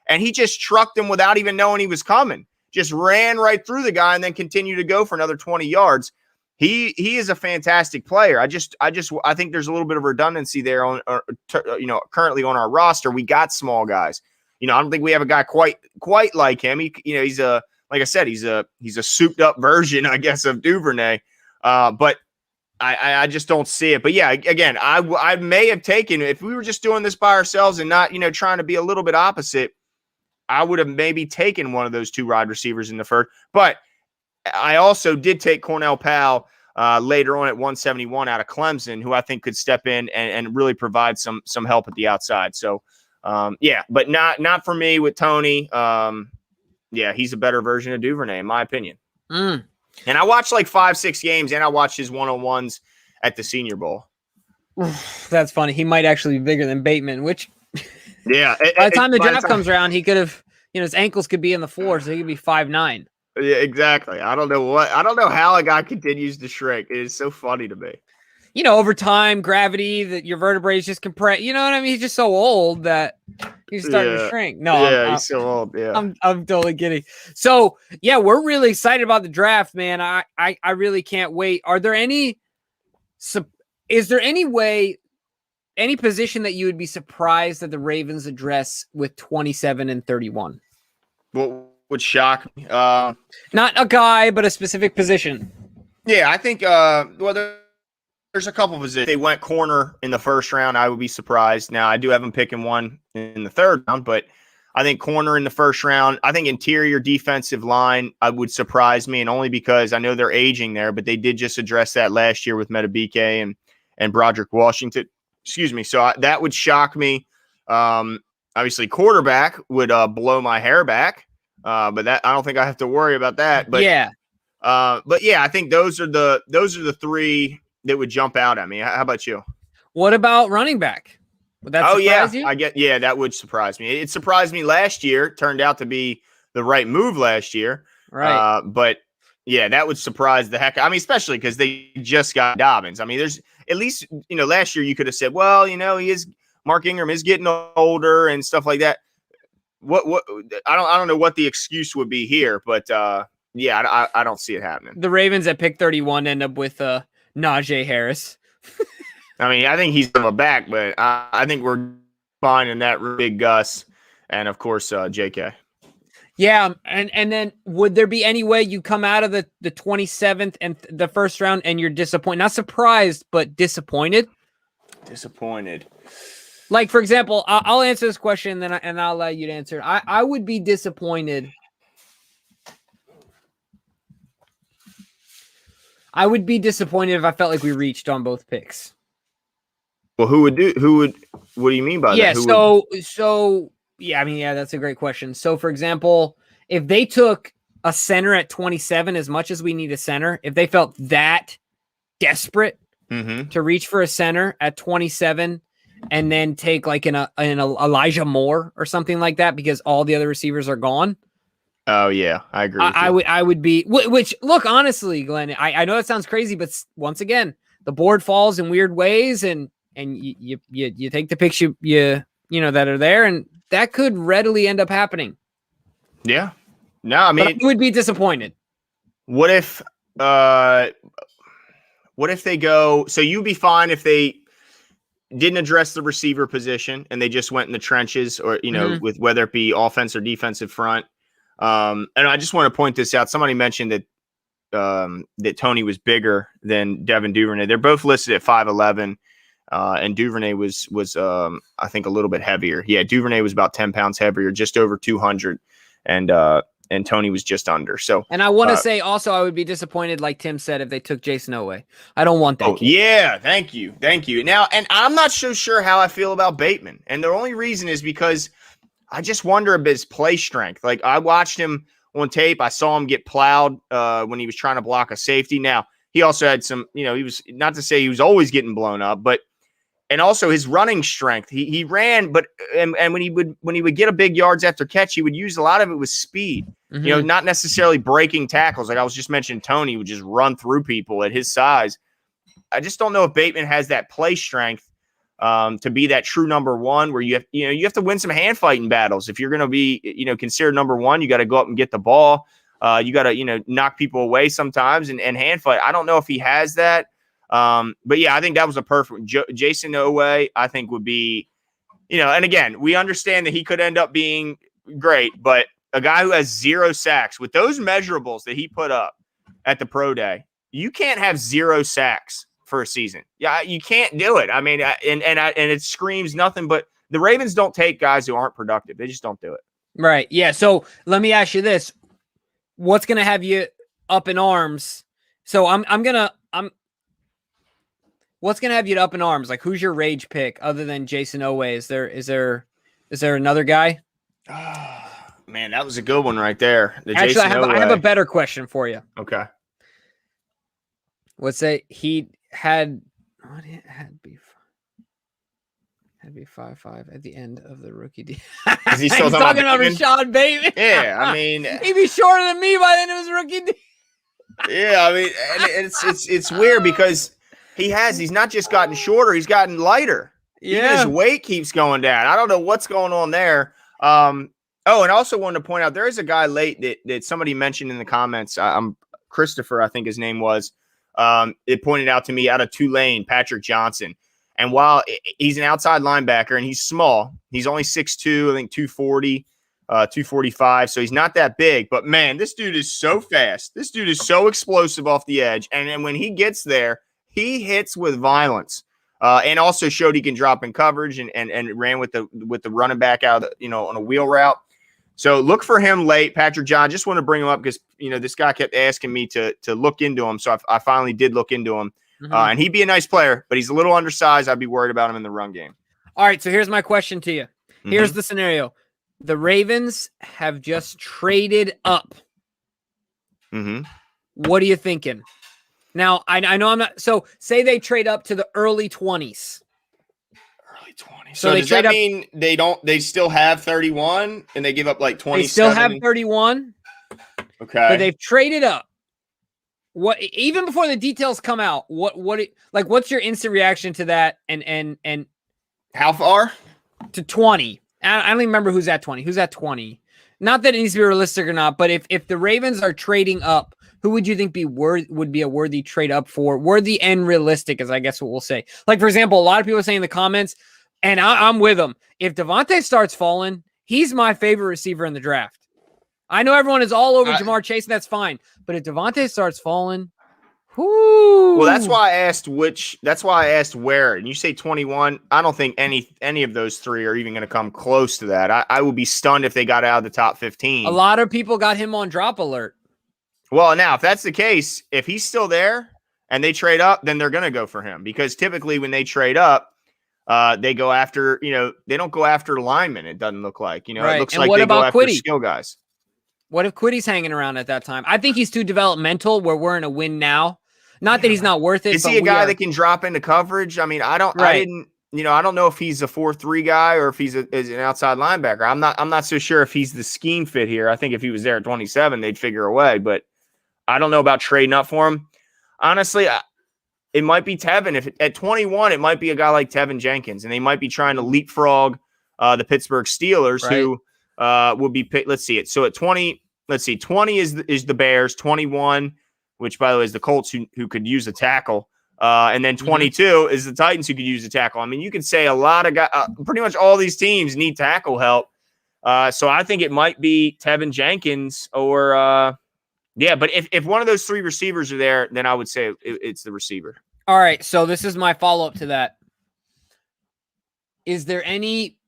and he just trucked him without even knowing he was coming. Just ran right through the guy and then continued to go for another 20 yards. He is a fantastic player. I think there's a little bit of redundancy there currently on our roster. We got small guys. I don't think we have a guy quite like him. He's like I said, he's a souped up version, I guess, of Duvernay. But I just don't see it. But yeah, again, I may have taken, if we were just doing this by ourselves and not, trying to be a little bit opposite, I would have maybe taken one of those two wide receivers in the first. But I also did take Cornell Powell later on at 171 out of Clemson, who I think could step in and really provide some help at the outside. So but not for me with Toney. He's a better version of Duvernay, in my opinion. And I watched like 5-6 games, and I watched his one-on-ones at the Senior Bowl. That's funny. He might actually be bigger than Bateman, which by the time the draft comes around, he could have, his ankles could be in the floor, so he could be 5'9". Yeah, exactly. I don't know how a guy continues to shrink. It is so funny to me. Over time, gravity, that your vertebrae just compress. You know what I mean? He's just so old that he's starting to shrink. No, he's so old. Yeah, I'm totally kidding. So yeah, we're really excited about the draft, man. I really can't wait. Is there any way, any position that you would be surprised that the Ravens address with 27 and 31? What would shock me? Not a guy, but a specific position. Yeah, I think. There's a couple of positions. If they went corner in the first round, I would be surprised. Now, I do have them picking one in the third round, but I think corner in the first round. I think interior defensive line would surprise me, and only because I know they're aging there, but they did just address that last year with Metabike and Broderick Washington. Excuse me. So that would shock me. Obviously, quarterback would blow my hair back, but that I don't think I have to worry about that. But I think those are the three that would jump out at me. How about you? What about running back? Would that surprise you? That would surprise me. It surprised me last year. It turned out to be the right move last year. Right. But yeah, that would surprise the heck. I mean, especially because they just got Dobbins. I mean, there's at least, last year you could have said, well, Mark Ingram is getting older and stuff like that. What I don't know what the excuse would be here, but I don't see it happening. The Ravens at pick 31 end up with Najee Harris. I mean, I think he's on the back, but I think we're finding that big Gus and, of course, JK. Yeah, and then would there be any way you come out of the 27th and the first round and you're disappointed? Not surprised, but disappointed? Disappointed. Like, for example, I'll answer this question and I'll let you to answer it. I would be disappointed. I would be disappointed if I felt like we reached on both picks. Well, what do you mean by that? That's a great question. So, for example, if they took a center at 27, as much as we need a center, if they felt that desperate to reach for a center at 27 and then take like an Elijah Moore or something like that because all the other receivers are gone. Oh yeah, I agree. I would be, which look, honestly, Glenn, I know that sounds crazy, but once again, the board falls in weird ways and you take the picks you that are there, and that could readily end up happening. Yeah. No, I mean, but I would be disappointed. What if they go? So you'd be fine if they didn't address the receiver position and they just went in the trenches, or with whether it be offense or defensive front. And I just want to point this out. Somebody mentioned that Tony was bigger than Devin Duvernay. They're both listed at 5'11". And Duvernay was I think a little bit heavier. Yeah, Duvernay was about 10 pounds heavier, just over 200, and Tony was just under. So, and I want to say also, I would be disappointed, like Tim said, if they took Jason Oweh. I don't want that. Oh, yeah, thank you. Now, and I'm not so sure how I feel about Bateman, and the only reason is because I just wonder about his play strength. Like, I watched him on tape. I saw him get plowed when he was trying to block a safety. Now, he also had some, he was, not to say he was always getting blown up, but and also his running strength. He ran, but and when he would get a big yards after catch, he would use a lot of it with speed. Not necessarily breaking tackles. Like I was just mentioning, Tony would just run through people at his size. I just don't know if Bateman has that play strength to be that true number one, where you have to win some hand fighting battles. If you're going to be considered number one, you got to go up and get the ball. You got to knock people away sometimes and hand fight. I don't know if he has that. But yeah, I think that was a perfect Jason Oweh. I think would be, and again, we understand that he could end up being great, but a guy who has 0 sacks with those measurables that he put up at the pro day, you can't have 0 sacks for a season. Yeah, you can't do it. I mean, and it screams nothing but the Ravens don't take guys who aren't productive. They just don't do it. Right. Yeah. So let me ask you this: what's going to have you up in arms? So what's going to have you up in arms? Like, who's your rage pick other than Jason Oweh? Is there another guy? Man, that was a good one right there. Actually, I have a better question for you. Okay. Let's say he had to be 5'5" at the end of the rookie deal. Is he still He's talking about Rashad Bateman? Yeah, I mean, he'd be shorter than me by the end of his rookie deal. Yeah, I mean, and it's weird because he's not just gotten shorter, he's gotten lighter. Yeah. Even his weight keeps going down. I don't know what's going on there. And I also wanted to point out there is a guy late that somebody mentioned in the comments. Christopher, I think his name was. It pointed out to me out of Tulane, Patrick Johnson. And while he's an outside linebacker and he's small, he's only 6'2", I think 240, 245. So he's not that big. But, man, this dude is so fast. This dude is so explosive off the edge. And then when he gets there, he hits with violence. And also showed he can drop in coverage and ran with the running back out on a wheel route. So look for him late, Patrick John. Just want to bring him up because this guy kept asking me to look into him, so I finally did look into him. And he'd be a nice player, but he's a little undersized. I'd be worried about him in the run game. All right, so here's my question to you. Here's the scenario: the Ravens have just traded up. What are you thinking? Now, I know I'm not. So say they trade up to the early 20s. So does that mean they still have 31 and they give up like 27? They still have 31. Okay. But they've traded up. What, even before the details come out, what's your instant reaction to that? And how far? To 20. I don't even remember who's at 20. Who's at 20? Not that it needs to be realistic or not, but if the Ravens are trading up, who would you think would be a worthy trade up for? Worthy and realistic is, I guess, what we'll say. Like, for example, a lot of people are saying in the comments, and I'm with them. If Devontae starts falling, he's my favorite receiver in the draft. I know everyone is all over Jamar Chase, and that's fine. But if Devontae starts falling, Whoo. Well, that's why I asked which. That's why I asked where. And you say 21. I don't think any of those three are even going to come close to that. I would be stunned if they got out of the top 15. A lot of people got him on drop alert. Well, now if that's the case, if he's still there and they trade up, then they're going to go for him because typically when they trade up, they go after. They don't go after linemen. It doesn't look like. It looks and like what they go about after Quiddy? skill guys. What if Quiddy's hanging around at that time? I think he's too developmental where we're in a win now. Not that he's not worth it. Is he a guy that can drop into coverage? I mean, I don't know if he's a 4-3 guy or if he's an outside linebacker. I'm not so sure if he's the scheme fit here. I think if he was there at 27, they'd figure a way, but I don't know about trading up for him. Honestly, it might be Tevin. If at 21, it might be a guy like Tevin Jenkins, and they might be trying to leapfrog the Pittsburgh Steelers, who will be picked. Let's see it. So at 20, 20 is the Bears, 21, which by the way is the Colts who could use a tackle, and then 22 is the Titans who could use a tackle. I mean, you could say a lot of guys, pretty much all these teams need tackle help. So I think it might be Tevin Jenkins or. Yeah, but if one of those three receivers are there, then I would say it's the receiver. All right, so this is my follow-up to that. Is there any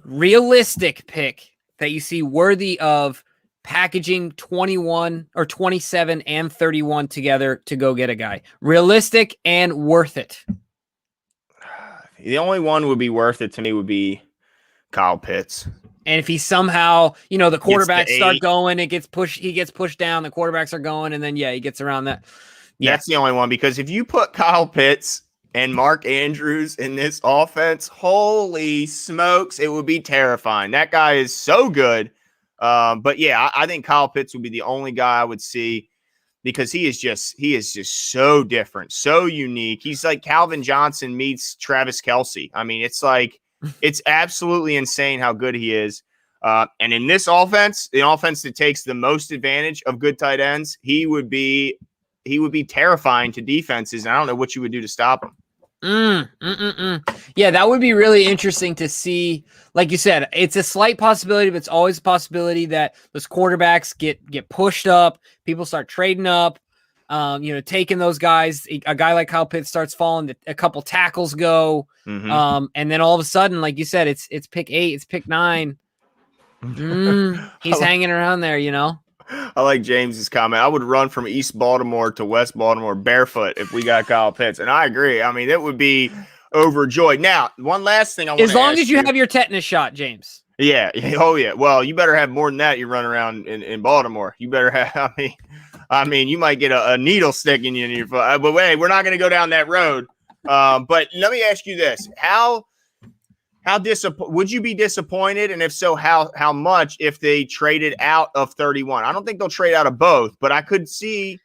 realistic pick that you see worthy of packaging 21 or 27 and 31 together to go get a guy? Realistic and worth it. The only one would be worth it to me would be Kyle Pitts. And if he somehow, the quarterbacks start going, he gets pushed down, the quarterbacks are going, and then, he gets around that. Yeah. That's the only one, because if you put Kyle Pitts and Mark Andrews in this offense, holy smokes, it would be terrifying. That guy is so good. But yeah, I think Kyle Pitts would be the only guy I would see, because he is just so different, so unique. He's like Calvin Johnson meets Travis Kelce. I mean, it's like, it's absolutely insane how good he is. And in this offense, the offense that takes the most advantage of good tight ends, he would be terrifying to defenses. And I don't know what you would do to stop him. Yeah, that would be really interesting to see. Like you said, it's a slight possibility, but it's always a possibility that those quarterbacks get pushed up. People start trading up. Taking those guys, a guy like Kyle Pitts starts falling, a couple tackles go, and then all of a sudden, like you said, it's pick 8, it's pick 9. He's hanging around there, I like James's comment. I would run from East Baltimore to West Baltimore barefoot if we got Kyle Pitts, and I agree. I mean, it would be overjoyed. Now, one last thing I want to ask you. As long as you have your tetanus shot, James. Yeah. Oh, yeah. Well, you better have more than that. You run around in Baltimore. You better have. I mean, you might get a needle sticking you in your foot. But wait, we're not going to go down that road. But let me ask you this: How would you be disappointed, and if so, how much if they traded out of 31? I don't think they'll trade out of both, but I could see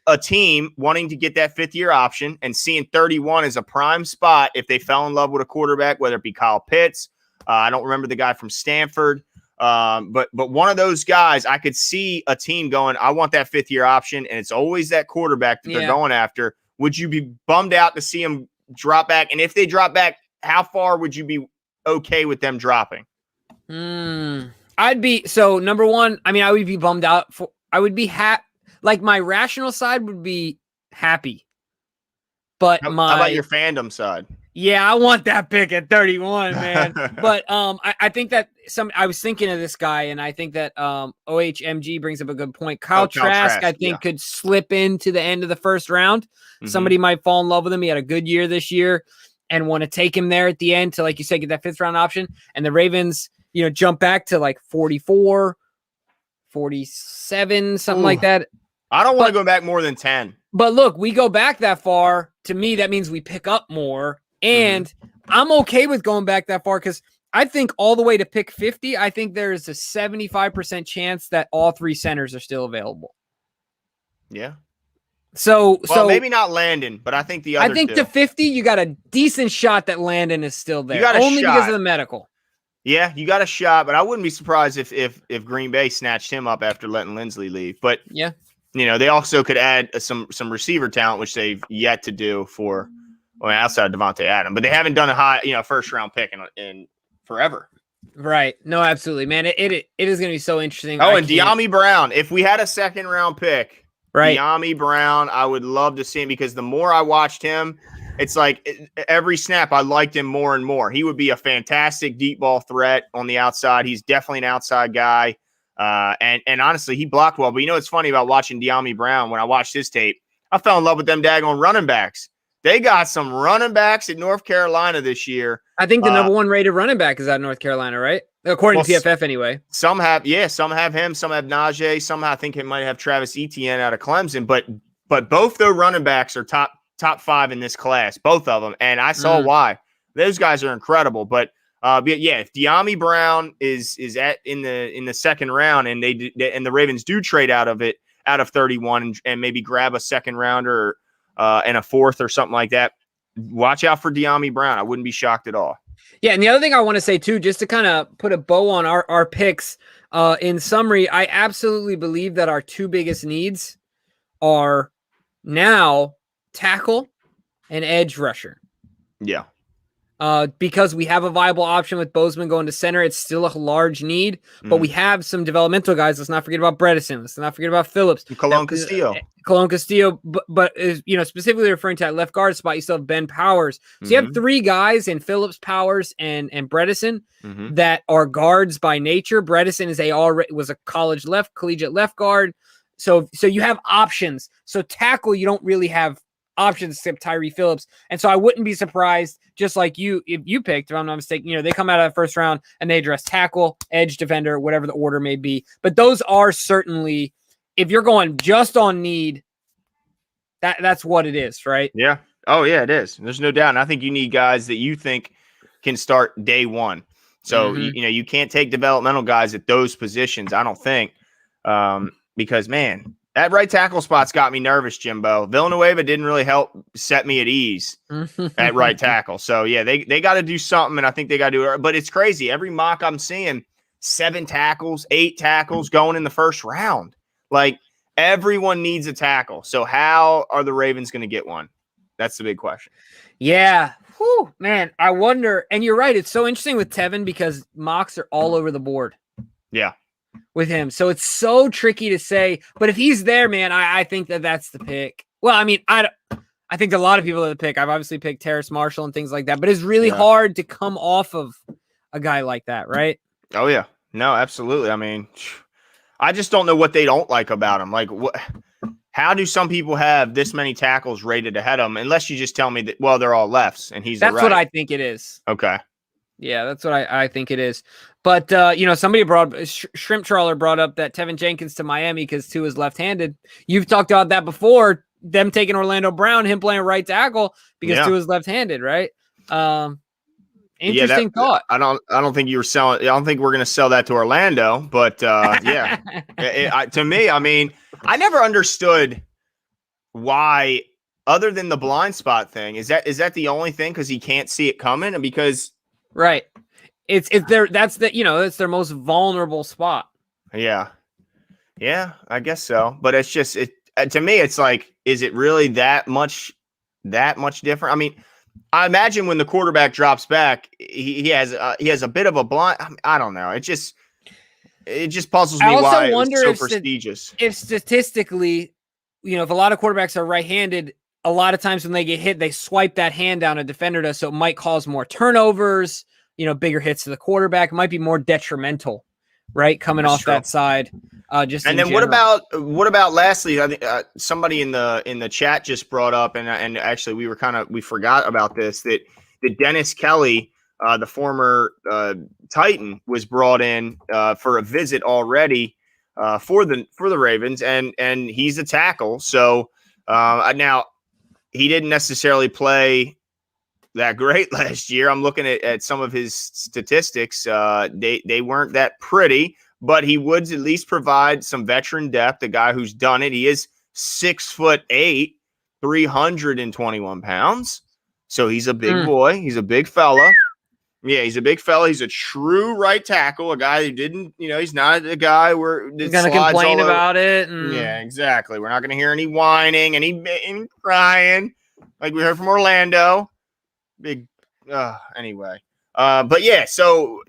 a team wanting to get that 5th-year option and seeing 31 as a prime spot if they fell in love with a quarterback, whether it be Kyle Pitts. I don't remember the guy from Stanford. But one of those guys, I could see a team going, I want that 5th-year option, and it's always that quarterback that they're going after. Would you be bummed out to see them drop back? And if they drop back, how far would you be okay with them dropping? I'd be, so number one, I mean, I would be bummed out. I would be happy. Like, my rational side would be happy. But how about your fandom side? Yeah, I want that pick at 31, man. But I think that I was thinking of this guy, and I think that OHMG brings up a good point. Kyle Trask, I think, could slip into the end of the first round. Somebody might fall in love with him. He had a good year this year and want to take him there at the end to, like you said, get that 5th round option. And the Ravens, jump back to like 44, 47, something like that. I don't want to go back more than 10. But look, we go back that far. To me, that means we pick up more. And I'm okay with going back that far because I think all the way to pick 50, I think there is a 75% chance that all 3 centers are still available. Yeah. So maybe not Landon, but I think the other. I think to 50, you got a decent shot that Landon is still there. You got only because of the medical. Yeah, you got a shot, but I wouldn't be surprised if Green Bay snatched him up after letting Lindsley leave. But yeah, they also could add some receiver talent, which they've yet to do for. Well, outside of Devontae Adams, but they haven't done a high, first round pick in forever. Right. No, absolutely, man. It is going to be so interesting. Oh, and De'Ami Brown. If we had a 2nd round pick, Right. De'Ami Brown, I would love to see him because the more I watched him, it's like every snap I liked him more and more. He would be a fantastic deep ball threat on the outside. He's definitely an outside guy. And honestly, he blocked well. But you know what's funny about watching De'Ami Brown? When I watched his tape, I fell in love with them daggone running backs. They got some running backs at North Carolina this year. I think the number one rated running back is out of North Carolina, right? According to PFF anyway. Some have him, some have Najee, some I think it might have Travis Etienne out of Clemson, but both their running backs are top 5 in this class, both of them. And I saw why. Those guys are incredible. But yeah, if De'Ami Brown is in the second round and and the Ravens do trade out of 31 and maybe grab a second rounder and a fourth or something like that, watch out for De'Ami Brown. I wouldn't be shocked at all. Yeah, and the other thing I want to say too, just to kind of put a bow on our picks, in summary, I absolutely believe that our two biggest needs are now tackle and edge rusher. Yeah. Because we have a viable option with Bozeman going to center. It's still a large need, but we have some developmental guys. Let's not forget about Bredesen. Let's not forget about Phillips. Cologne Castillo. But specifically referring to that left guard spot, you still have Ben Powers. So you have three guys in Phillips, Powers, and Bredesen that are guards by nature. Bredesen was a collegiate left guard. So you have options. So tackle, you don't really have options except Tyree Phillips. And so I wouldn't be surprised, just like if you picked, if I'm not mistaken, they come out of the first round and they address tackle, edge defender, whatever the order may be. But those are certainly, if you're going just on need, that's what it is, right? Yeah. Oh, yeah, it is. There's no doubt. And I think you need guys that you think can start day one. So, you can't take developmental guys at those positions, I don't think, because, man, that right tackle spot's got me nervous, Jimbo. Villanueva didn't really help set me at ease at right tackle. So, yeah, they got to do something, and I think they got to do it. But it's crazy. Every mock I'm seeing, 7 tackles, 8 tackles going in the first round. Like, everyone needs a tackle. So how are the Ravens going to get one? That's the big question. Yeah. Whew, man, I wonder. And you're right. It's so interesting with Tevin because mocks are all over the board. Yeah. With him. So it's so tricky to say. But if he's there, man, I think that's the pick. Well, I mean, I think a lot of people are the pick. I've obviously picked Terrace Marshall and things like that. But it's really hard to come off of a guy like that, right? Oh, yeah. No, absolutely. I mean, I just don't know what they don't like about him. Like, how do some people have this many tackles rated ahead of him? Unless you just tell me that, well, they're all lefts and he's That's what I think it is. Okay. Yeah, that's what I think it is. But, somebody Shrimp Trawler brought up that Tevin Jenkins to Miami because Tua is left-handed. You've talked about that before, them taking Orlando Brown, him playing right tackle because Tua is left-handed, right? Interesting thought. I don't think you were selling. I don't think we're going to sell that to Orlando, but yeah, to me, I mean, I never understood why, other than the blind spot thing. Is that the only thing? Because he can't see it coming, and because it's their it's their most vulnerable spot. Yeah, I guess so. But it's just to me, it's like, is it really that much different? I mean, I imagine when the quarterback drops back, he has a bit of a blind. I don't know. It just puzzles me why it's so prestigious. If statistically, if a lot of quarterbacks are right-handed, a lot of times when they get hit, they swipe that hand down a defender does, so it might cause more turnovers. Bigger hits to the quarterback. It might be more detrimental, right? Coming That's off true. that side. And then what about lastly? I think somebody in the chat just brought up, and actually we forgot about this, that Dennis Kelly, the former Titan, was brought in for a visit already for the Ravens, and he's a tackle. So now he didn't necessarily play that great last year. I'm looking at some of his statistics. They weren't that pretty. But he would at least provide some veteran depth, a guy who's done it. He is 6'8", 321 pounds. So he's a big boy. He's a big fella. Yeah, he's a big fella. He's a true right tackle, a guy who didn't, he's not a guy where he's going to complain about it. Yeah, exactly. We're not going to hear any whining, any crying like we heard from Orlando. Big, anyway. But yeah, so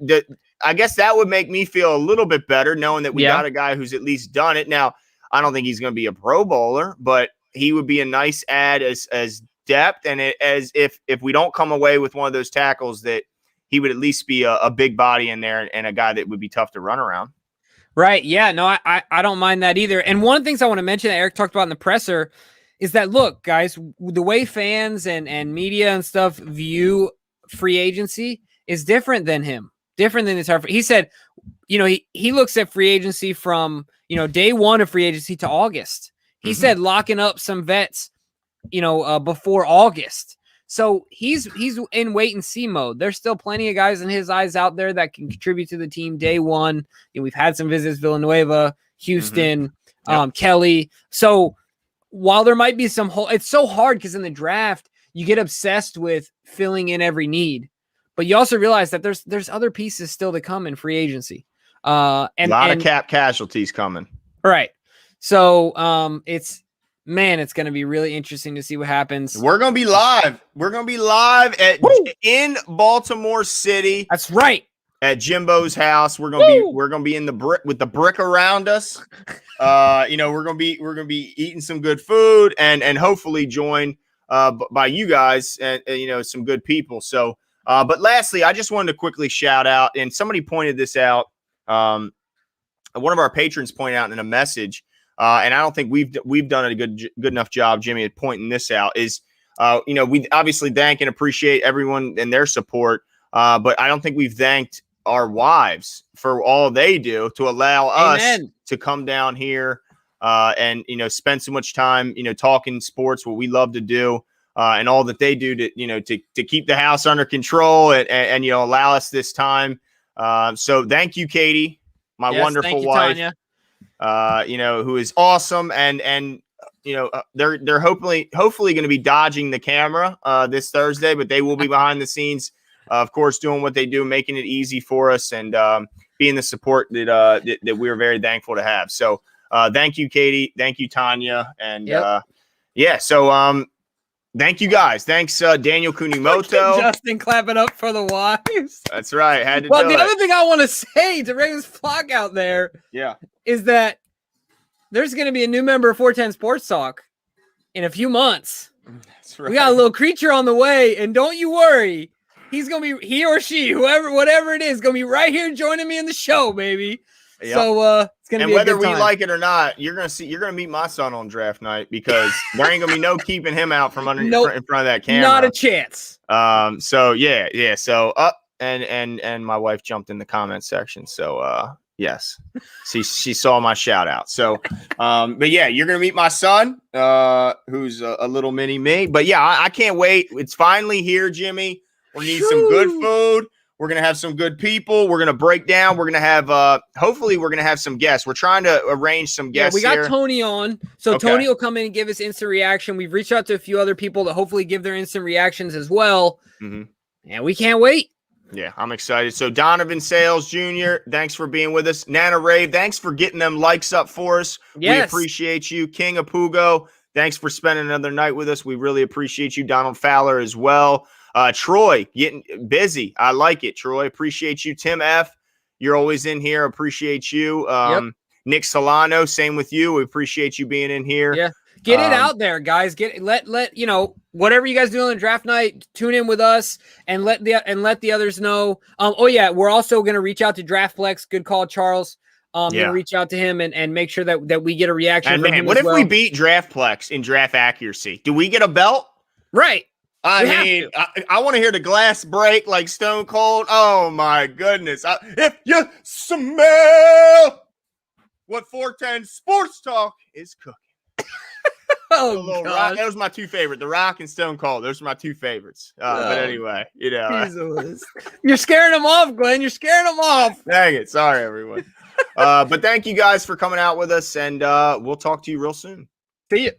I guess that would make me feel a little bit better knowing that we got a guy who's at least done it. Now, I don't think he's going to be a Pro Bowler, but he would be a nice add as depth, and as if we don't come away with one of those tackles, that he would at least be a big body in there and a guy that would be tough to run around. Right. Yeah. No, I don't mind that either. And one of the things I want to mention that Eric talked about in the presser is that, look, guys, the way fans and media and stuff view free agency is different than him, different than his heart. He said, he looks at free agency from, day one of free agency to August. He said locking up some vets, before August. So he's in wait and see mode. There's still plenty of guys in his eyes out there that can contribute to the team day one. We've had some visits, Villanueva, Houston, Kelly. So while there might be some hole, it's so hard because in the draft, you get obsessed with filling in every need, but you also realize that there's other pieces still to come in free agency. And a lot of cap casualties coming. Right. So it's going to be really interesting to see what happens. We're going to be live. We're going to be live in Baltimore City. That's right. At Jimbo's house. We're going to be in the brick with the brick around us. We're going to be eating some good food and hopefully joined by you guys and some good people. So, but lastly, I just wanted to quickly shout out, and somebody pointed this out. One of our patrons pointed out in a message, and I don't think we've done a good enough job, Jimmy, at pointing this out. Is we obviously thank and appreciate everyone and their support, but I don't think we've thanked our wives for all they do to allow us to come down here and spend so much time talking sports, what we love to do, and all that they do to keep the house under control and allow us this time. So thank you, Katie, my wonderful wife. Tanya. Who is awesome, and they're hopefully going to be dodging the camera this Thursday, but they will be behind the scenes, of course, doing what they do, making it easy for us, and being the support that we're very thankful to have. So thank you, Katie. Thank you, Tanya, and So thank you guys. Thanks, Daniel Kunimoto. Justin clapping up for the wives. That's right. Had to. Well, the other thing I want to say to Ravens flock out there, is that there's going to be a new member of 410 Sports Talk in a few months. That's right. We got a little creature on the way, and don't you worry, he or she, whatever it is, going to be right here joining me in the show, baby. Yep. So it's going to be a good time. And whether we like it or not, you're going to meet my son on draft night, because there ain't going to be no keeping him out from in front of that camera. Not a chance. So yeah. So and my wife jumped in the comment section. So yes, she saw my shout out. So but yeah, you're going to meet my son, who's a little mini me. But yeah, I can't wait. It's finally here, Jimmy. We need some good food. We're going to have some good people. We're going to break down. We're going to have, hopefully we're going to have some guests. We're trying to arrange some guests. Yeah, we got Tony on. So okay. Tony will come in and give us instant reaction. We've reached out to a few other people to hopefully give their instant reactions as well. Mm-hmm. And we can't wait. Yeah, I'm excited. So Donovan Sales Jr., thanks for being with us. Nana Rave, thanks for getting them likes up for us. Yes. We appreciate you. King of Pugo, thanks for spending another night with us. We really appreciate you. Donald Fowler as well. Troy, getting busy. I like it, Troy. Appreciate you. Tim F., you're always in here. Appreciate you. Nick Solano, same with you. We appreciate you being in here. Yeah. Get it out there, guys. Let whatever you guys do on the draft night, tune in with us and let the others know. We're also going to reach out to DraftFlex. Good call, Charles. Going to reach out to him and make sure that we get a reaction and from man, him what as if we beat DraftFlex in draft accuracy? Do we get a belt? Right. I want to hear the glass break like Stone Cold. Oh, my goodness. If you smell what 410 Sports Talk is cooking. God. That was my two favorites. The Rock and Stone Cold. Those are my two favorites. But anyway, You're scaring them off, Glenn. You're scaring them off. Dang it. Sorry, everyone. But thank you guys for coming out with us, and we'll talk to you real soon. See you.